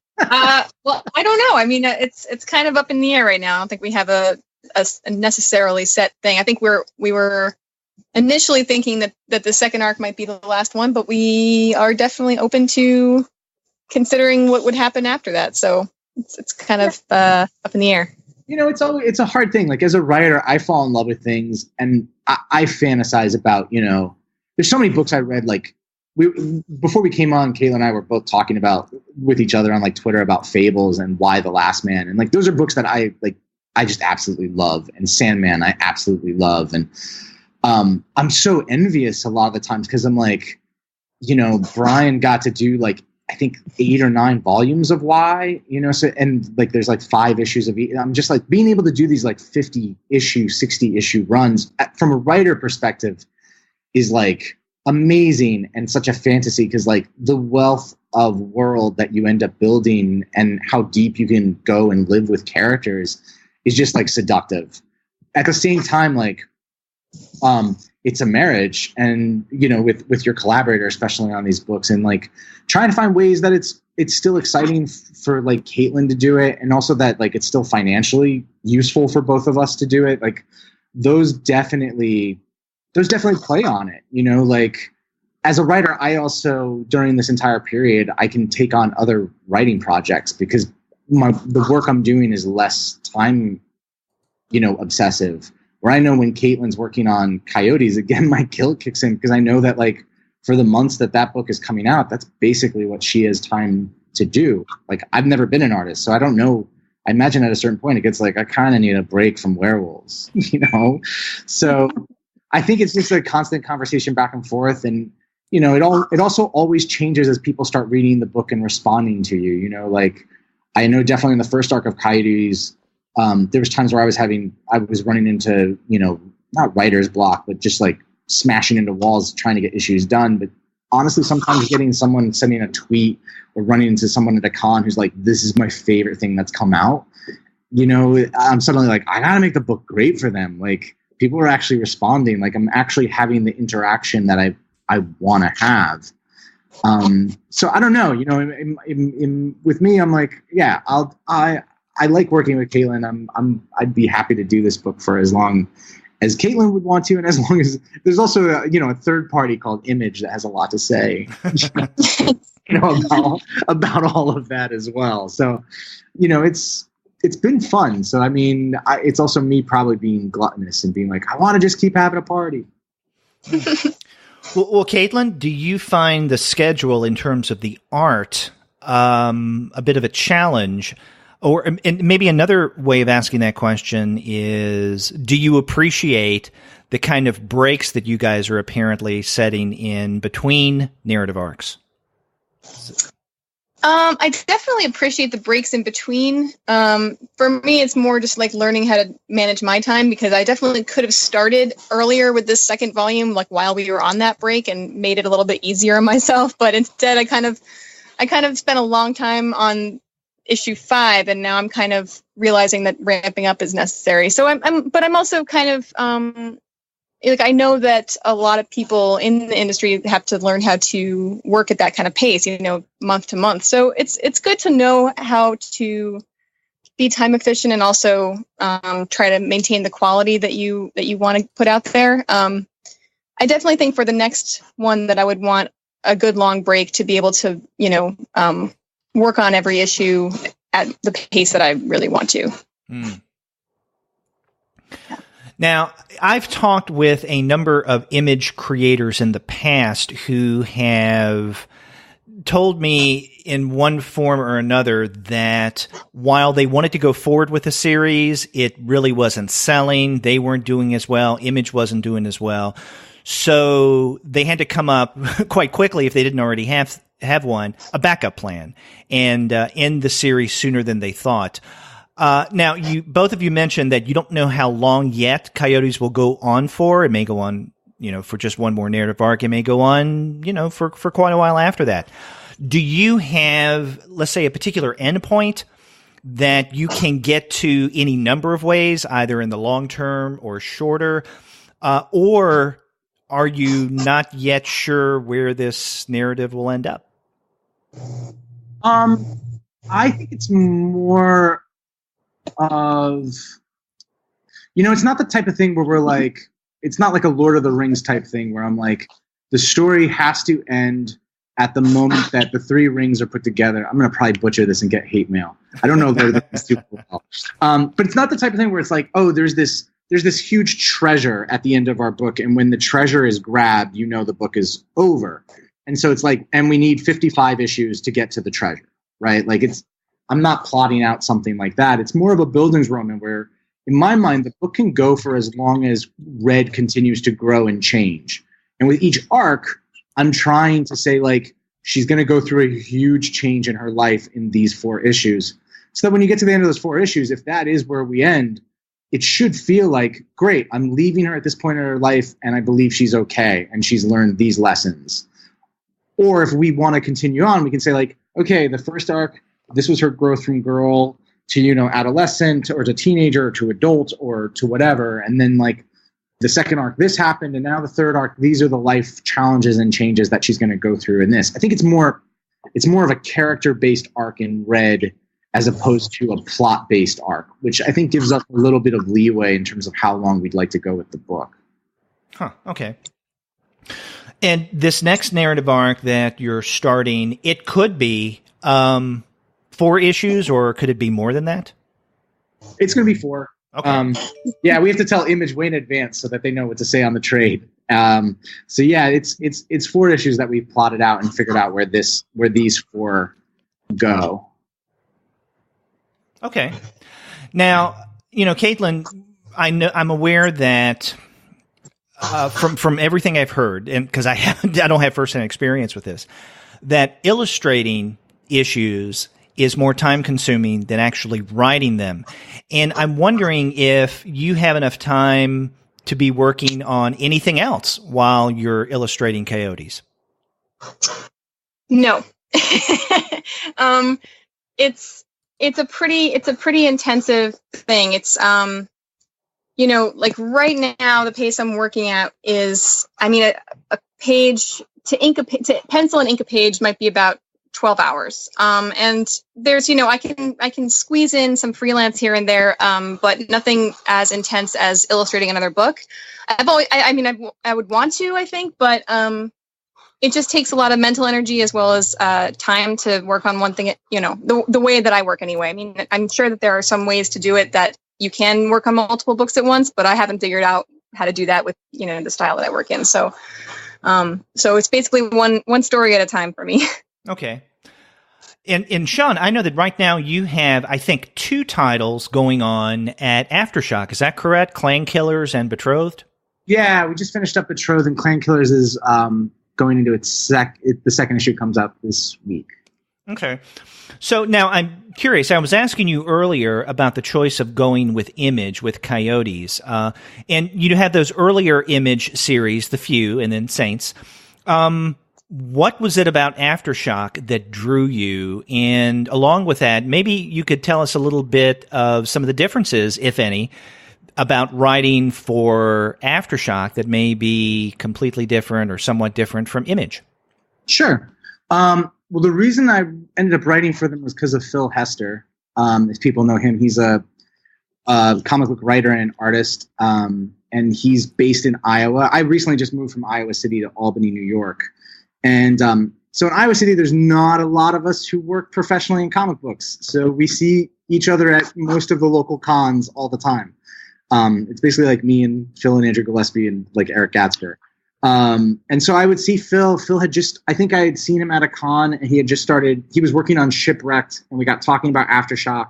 Well, I don't know. I mean, it's kind of up in the air right now. I don't think we have a necessarily set thing. I think we were initially thinking that the second arc might be the last one, but we are definitely open to considering what would happen after that. So it's kind of up in the air. It's a hard thing. Like, as a writer, I fall in love with things, and I fantasize about, there's so many books I read. Like, before we came on, Kayla and I were both talking about with each other on like Twitter about Fables and Why the Last Man, and like those are books that I just absolutely love, and Sandman I absolutely love, and I'm so envious a lot of the times because I'm like, Brian got to do like I think 8 or 9 volumes of Why, so, and like there's like 5 issues of each. I'm just like being able to do these like 50 issue, 60 issue runs from a writer perspective is like amazing and such a fantasy, because like the wealth of world that you end up building and how deep you can go and live with characters is just like seductive. At the same time, like it's a marriage, and with your collaborator, especially on these books, and like trying to find ways that it's still exciting for like Caitlin to do it, and also that like it's still financially useful for both of us to do it. Like those definitely play on it. Like as a writer, I also, during this entire period, I can take on other writing projects because the work I'm doing is less time, obsessive. Where I know when Caitlin's working on Coyotes, again, my guilt kicks in because I know that like for the months that book is coming out, that's basically what she has time to do. Like, I've never been an artist, so I don't know. I imagine at a certain point it gets like, I kind of need a break from werewolves, So I think it's just a constant conversation back and forth, and it also always changes as people start reading the book and responding to you. Like I know definitely in the first arc of Coyotes, there was times where I was running into, not writer's block, but just like smashing into walls trying to get issues done. But honestly, sometimes getting someone sending a tweet or running into someone at a con who's like, this is my favorite thing that's come out, I'm suddenly like, I gotta make the book great for them. Like, people are actually responding. Like, I'm actually having the interaction that I want to have. So I don't know, with me, I'm like, yeah, I like working with Caitlin. I'd be happy to do this book for as long as Caitlin would want to, and as long as there's also a third party called Image that has a lot to say, about all of that as well. So, it's been fun. So I mean, it's also me probably being gluttonous and being like, I want to just keep having a party. Well, Caitlin, do you find the schedule in terms of the art a bit of a challenge? And maybe another way of asking that question is, do you appreciate the kind of breaks that you guys are apparently setting in between narrative arcs? I definitely appreciate the breaks in between. For me, it's more just like learning how to manage my time, because I definitely could have started earlier with this second volume, like while we were on that break, and made it a little bit easier on myself. But instead, I kind of spent a long time on issue 5, and now I'm kind of realizing that ramping up is necessary. So I'm also kind of like, I know that a lot of people in the industry have to learn how to work at that kind of pace, month to month. So it's good to know how to be time efficient and also try to maintain the quality that you want to put out there. I definitely think for the next one that I would want a good long break to be able to, work on every issue at the pace that I really want to. Mm. Now, I've talked with a number of image creators in the past who have told me in one form or another that while they wanted to go forward with the series, it really wasn't selling. They weren't doing as well. Image wasn't doing as well. So they had to come up quite quickly, if they didn't already have one, a backup plan, and end the series sooner than they thought. Now, both of you mentioned that you don't know how long yet Coyotes will go on for. It may go on, for just one more narrative arc. It may go on, for quite a while after that. Do you have, let's say, a particular endpoint that you can get to any number of ways, either in the long term or shorter, or are you not yet sure where this narrative will end up? I think it's more of, it's not the type of thing where we're like, it's not like a Lord of the Rings type thing where I'm like, the story has to end at the moment that the 3 rings are put together. I'm going to probably butcher this and get hate mail. I don't know Lord of the Rings too well. But it's not the type of thing where it's like, oh, there's this huge treasure at the end of our book, and when the treasure is grabbed, you know the book is over. And so it's like, and we need 55 issues to get to the treasure, right? Like I'm not plotting out something like that. It's more of a Bildungsroman where, in my mind, the book can go for as long as Red continues to grow and change. And with each arc, I'm trying to say, like, she's going to go through a huge change in her life in these 4 issues. So that when you get to the end of those 4 issues, if that is where we end, it should feel like, great, I'm leaving her at this point in her life, and I believe she's okay, and she's learned these lessons. Or if we want to continue on, we can say, like, okay, the first arc, this was her growth from girl to, you know, adolescent, or to teenager, or to adult, or to whatever. And then, like, the second arc, this happened, and now the third arc, these are the life challenges and changes that she's going to go through in this. I think it's more of a character-based arc in Red as opposed to a plot-based arc, which I think gives us a little bit of leeway in terms of how long we'd like to go with the book. Huh, okay. And this next narrative arc that you're starting, it could be 4 issues, or could it be more than that? It's going to be 4. Okay. Yeah, we have to tell Image way in advance so that they know what to say on the trade. So yeah, it's 4 issues that we've plotted out and figured out where these 4 go. Okay. Now, you know, Caitlin, I'm aware that from everything I've heard, and because I don't have firsthand experience with this, that illustrating issues is more time consuming than actually writing them. And I'm wondering if you have enough time to be working on anything else while you're illustrating Coyotes. No. It's a pretty intensive thing. It's you know, like right now the pace I'm working at is, I mean, a page to pencil and ink a page might be about 12 hours. And there's, you know, I can squeeze in some freelance here and there, but nothing as intense as illustrating another book. I would want to, I think, but it just takes a lot of mental energy as well as time to work on one thing, you know, the way that I work anyway. I mean, I'm sure that there are some ways to do it that you can work on multiple books at once, but I haven't figured out how to do that with, you know, the style that I work in. So it's basically one story at a time for me. Okay. And Sean, I know that right now you have, I think, 2 titles going on at Aftershock. Is that correct? Clankillers and Betrothed? Yeah, we just finished up Betrothed, and Clankillers is going into the second issue comes out this week. Okay. So now I'm curious. I was asking you earlier about the choice of going with Image with Coyotes. And you had those earlier Image series, The Few, and then Saints. What was it about Aftershock that drew you? And along with that, maybe you could tell us a little bit of some of the differences, if any, about writing for Aftershock that may be completely different or somewhat different from Image. Sure. Well, the reason I ended up writing for them was because of Phil Hester. If people know him, he's a comic book writer and artist, and he's based in Iowa. I recently just moved from Iowa City to Albany, New York. And so in Iowa City, there's not a lot of us who work professionally in comic books. So we see each other at most of the local cons all the time. It's basically like me and Phil and Andrew Gillespie and like Eric Gatzker. And so I would see Phil. Phil had I think I had seen him at a con, and he was working on Shipwrecked, and we got talking about Aftershock.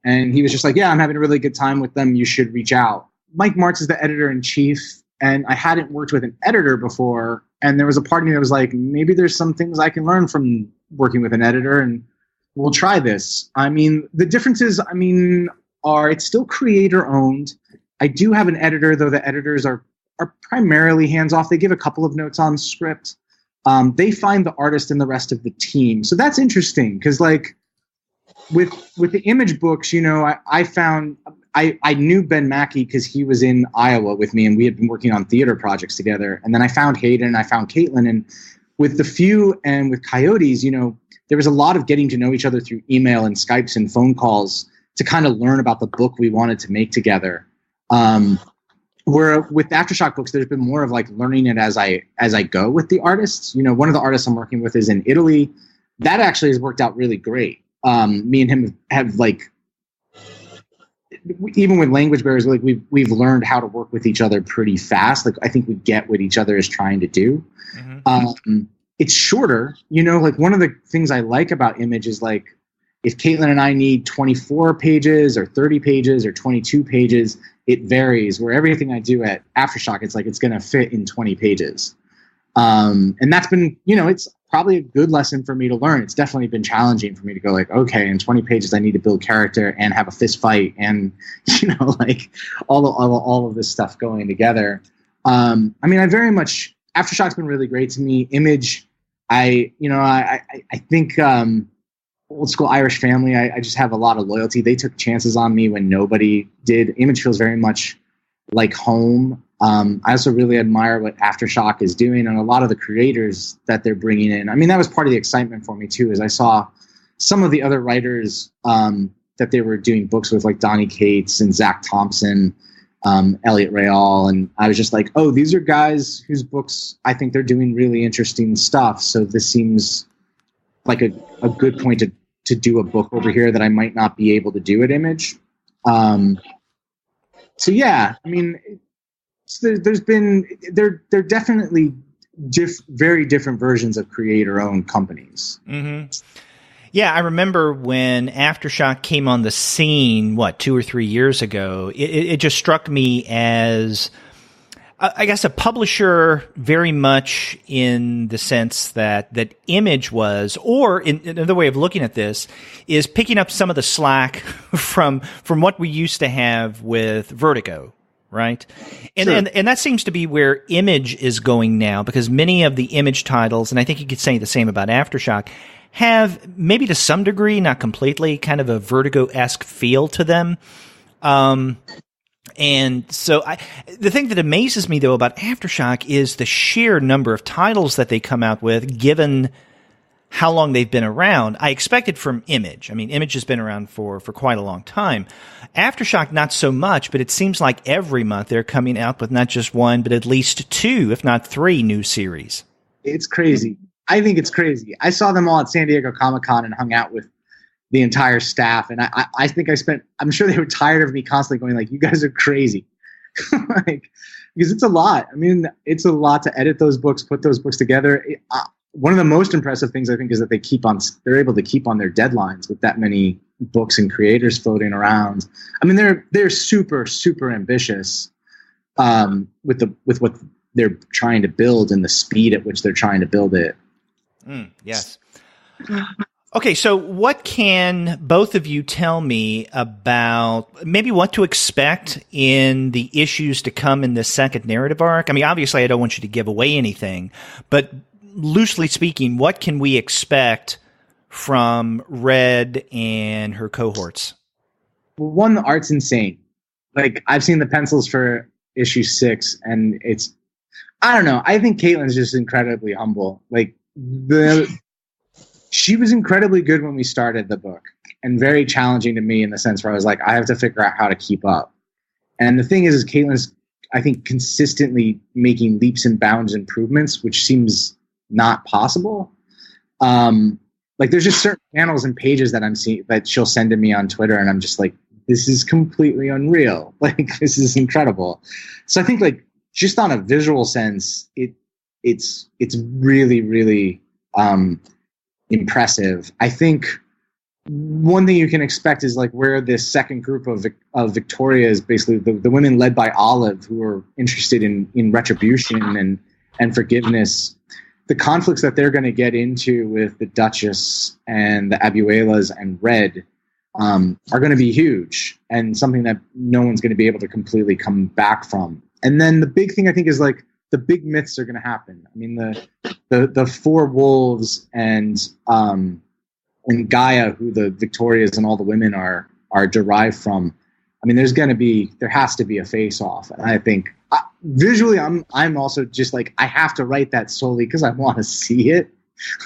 And he was just like, yeah, I'm having a really good time with them. You should reach out. Mike Martz is the editor-in-chief, and I hadn't worked with an editor before. And there was a part of me that was like, maybe there's some things I can learn from working with an editor, and we'll try this. I mean, the differences, are it's still creator-owned. I do have an editor, though the editors are primarily hands-off. They give a couple of notes on script. They find the artist and the rest of the team. So that's interesting, because like with the Image books, you know, I knew Ben Mackey because he was in Iowa with me, and we had been working on theater projects together. And then I found Hayden, and I found Caitlin. And with The Few and with Coyotes, you know, there was a lot of getting to know each other through email and Skypes and phone calls to kind of learn about the book we wanted to make together. where with Aftershock books, there's been more of like learning it as I go with the artists. You know, one of the artists I'm working with is in Italy. That actually has worked out really great. Me and him have like, even with language barriers, like we've learned how to work with each other pretty fast. Like I think we get what each other is trying to do. Mm-hmm. It's shorter, you know, like one of the things I like about Image is like, if Caitlin and I need 24 pages or 30 pages or 22 pages, it varies. Where everything I do at Aftershock, it's like it's going to fit in 20 pages. And that's been, you know, it's probably a good lesson for me to learn. It's definitely been challenging for me to go like, okay, in 20 pages, I need to build character and have a fist fight and, you know, like all of this stuff going together. I mean, I very much, Aftershock's been really great to me. Image, I think, old school Irish family, I just have a lot of loyalty. They took chances on me when nobody did. Image feels very much like home. I also really admire what Aftershock is doing and a lot of the creators that they're bringing in. I mean, that was part of the excitement for me too, is I saw some of the other writers that they were doing books with, like Donnie Cates and Zach Thompson, Elliot Rayall, and I was just like, oh, these are guys whose books I think they're doing really interesting stuff. So this seems like a good point to do a book over here that I might not be able to do at Image. So yeah, I mean, they're definitely very different versions of creator-owned companies. Mm-hmm. Yeah, I remember when Aftershock came on the scene, 2 or 3 years ago, it just struck me as, I guess, a publisher very much in the sense that Image was, or in another way of looking at this, is picking up some of the slack from what we used to have with Vertigo, right? And, sure. and that seems to be where Image is going now, because many of the Image titles, and I think you could say the same about Aftershock, have maybe to some degree, not completely, kind of a Vertigo-esque feel to them. And so the thing that amazes me, though, about Aftershock is the sheer number of titles that they come out with, given how long they've been around. I expected from Image. I mean, Image has been around for quite a long time. Aftershock, not so much, but it seems like every month they're coming out with not just one, but at least 2, if not 3 new series. It's crazy. I think it's crazy. I saw them all at San Diego Comic-Con and hung out with the entire staff. And I think I'm sure they were tired of me constantly going like, you guys are crazy. Like, because it's a lot. I mean, it's a lot to edit those books, put those books together. One of the most impressive things I think is that they're able to keep on their deadlines with that many books and creators floating around. I mean, they're super, super ambitious with what they're trying to build and the speed at which they're trying to build it. Yes. Okay, so what can both of you tell me about maybe what to expect in the issues to come in this second narrative arc? I mean, obviously, I don't want you to give away anything, but loosely speaking, what can we expect from Red and her cohorts? Well, one, the art's insane. Like, I've seen the pencils for issue 6, and I don't know. I think Caitlin's just incredibly humble. Like, she was incredibly good when we started the book and very challenging to me in the sense where I was like, I have to figure out how to keep up. And the thing is Caitlin's, I think, consistently making leaps and bounds improvements, which seems not possible. Like there's just certain panels and pages that I'm seeing that she'll send to me on Twitter. And I'm just like, this is completely unreal. Like, this is incredible. So I think like just on a visual sense, it's really, really, impressive. I think one thing you can expect is like where this second group of Victoria is basically the women led by Olive, who are interested in retribution and forgiveness. The conflicts that they're going to get into with the Duchess and the Abuelas and Red are going to be huge and something that no one's going to be able to completely come back from. And then the big thing I think is like the big myths are going to happen. I mean, the four wolves and Gaia, who the Victorias and all the women are derived from. I mean, there has to be a face off. And I think visually, I'm also just like, I have to write that solely because I want to see it.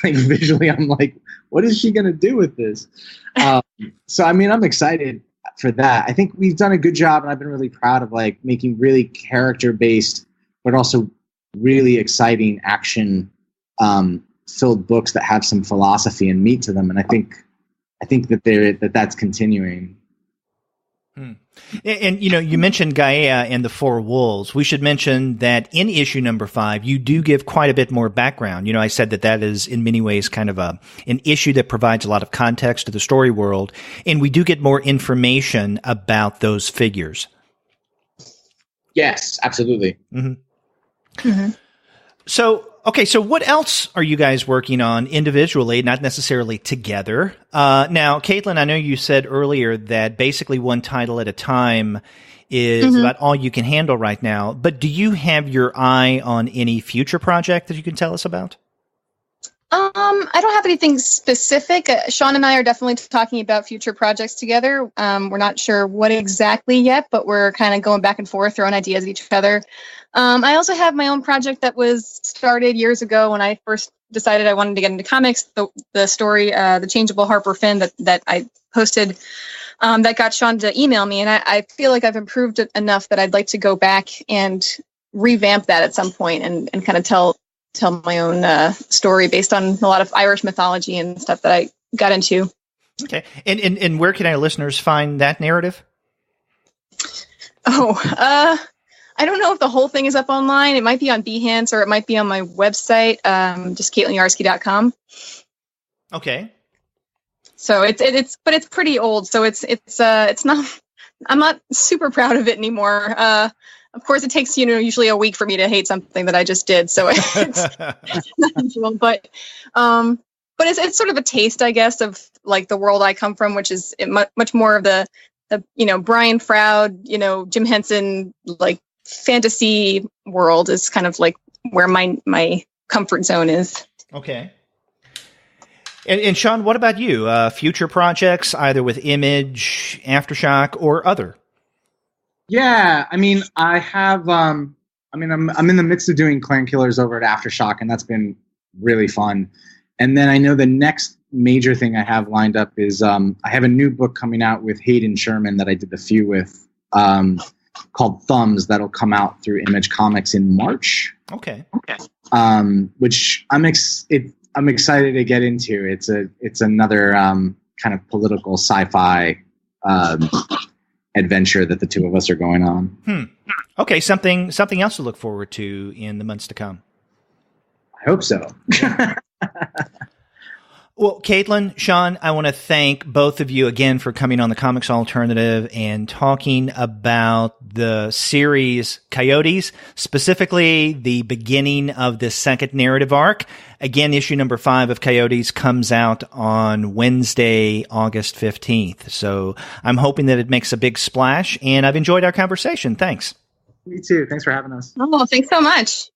Like visually, I'm like, what is she going to do with this? So, I mean, I'm excited. for that. I think we've done a good job, and I've been really proud of like making really character-based, but also really exciting action filled books that have some philosophy and meat to them. And I think that that's continuing. And, you mentioned Gaia and the Four Wolves. We should mention that in issue number 5, you do give quite a bit more background. I said that is in many ways kind of an issue that provides a lot of context to the story world. And we do get more information about those figures. Yes, absolutely. Mm-hmm. Mm-hmm. So what else are you guys working on individually, not necessarily together? Now, Caitlin, I know you said earlier that basically one title at a time is about all you can handle right now, but do you have your eye on any future project that you can tell us about? I don't have anything specific. Sean and I are definitely talking about future projects together. We're not sure what exactly yet, but we're kind of going back and forth, throwing ideas at each other. I also have my own project that was started years ago when I first decided I wanted to get into comics. The story, The Changeable Harper Finn that I posted, that got Sean to email me. And I feel like I've improved it enough that I'd like to go back and revamp that at some point and kind of tell my own story based on a lot of Irish mythology and stuff that I got into. Okay. And where can our listeners find that narrative? I don't know if the whole thing is up online. It might be on Behance or it might be on my website, just CaitlinYarsky.com. Okay. So it's pretty old. So it's not, I'm not super proud of it anymore. Of course, it takes, usually a week for me to hate something that I just did. So it's not usual, but it's sort of a taste, I guess, of like the world I come from, which is much more of the Brian Froud, Jim Henson, like fantasy world is kind of like where my comfort zone is. Okay. And Sean, what about you? Future projects, either with Image, Aftershock, or other? Yeah, I have. I'm in the midst of doing Clankillers over at Aftershock, and that's been really fun. And then I know the next major thing I have lined up is I have a new book coming out with Hayden Sherman that I did the few with, called Thumbs, that'll come out through Image Comics in March. Okay. Which I'm excited to get into. It's another kind of political sci-fi adventure that the two of us are going on. Okay, something else to look forward to in the months to come. I hope so. Well, Caitlin, Sean, I want to thank both of you again for coming on the Comics Alternative and talking about the series Coyotes, specifically the beginning of the second narrative arc. Again, issue number 5 of Coyotes comes out on Wednesday, August 15th. So I'm hoping that it makes a big splash, and I've enjoyed our conversation. Thanks. Me too. Thanks for having us. Oh, thanks so much.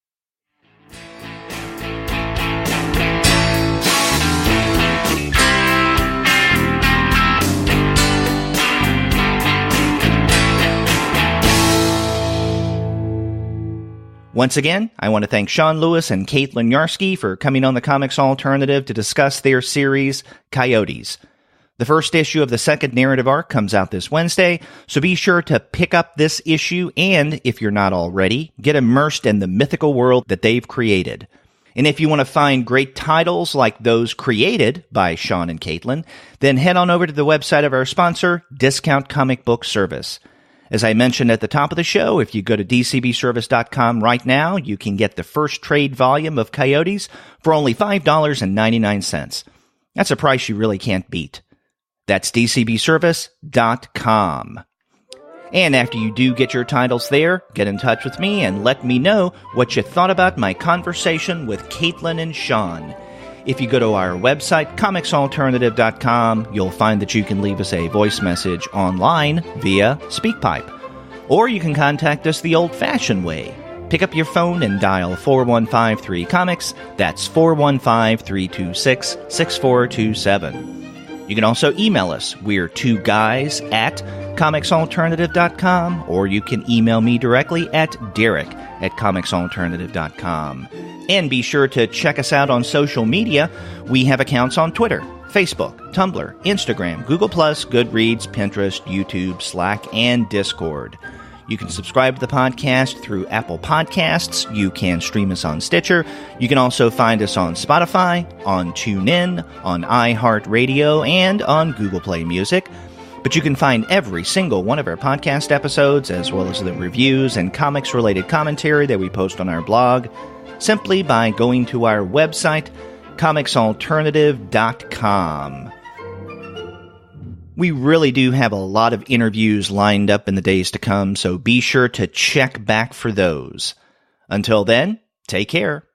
Once again, I want to thank Sean Lewis and Caitlin Yarsky for coming on the Comics Alternative to discuss their series, Coyotes. The first issue of the second narrative arc comes out this Wednesday, so be sure to pick up this issue and, if you're not already, get immersed in the mythical world that they've created. And if you want to find great titles like those created by Sean and Caitlin, then head on over to the website of our sponsor, Discount Comic Book Service. As I mentioned at the top of the show, if you go to dcbservice.com right now, you can get the first trade volume of Coyotes for only $5.99. That's a price you really can't beat. That's dcbservice.com. And after you do get your titles there, get in touch with me and let me know what you thought about my conversation with Caitlin and Sean. If you go to our website, comicsalternative.com, you'll find that you can leave us a voice message online via SpeakPipe. Or you can contact us the old-fashioned way. Pick up your phone and dial 4153-COMICS. That's 415-326-6427. You can also email us. We're 2guys@comicsalternative.com, or you can email me directly at Derek@comicsalternative.com. And be sure to check us out on social media. We have accounts on Twitter Facebook, Tumblr, Instagram, Google+, Goodreads, Pinterest, YouTube, Slack, and Discord. You can subscribe to the podcast through Apple Podcasts. You can stream us on Stitcher. You can also find us on Spotify, on TuneIn, on iHeartRadio, and on Google Play Music. But you can find every single one of our podcast episodes, as well as the reviews and comics-related commentary that we post on our blog, simply by going to our website, comicsalternative.com. We really do have a lot of interviews lined up in the days to come, so be sure to check back for those. Until then, take care.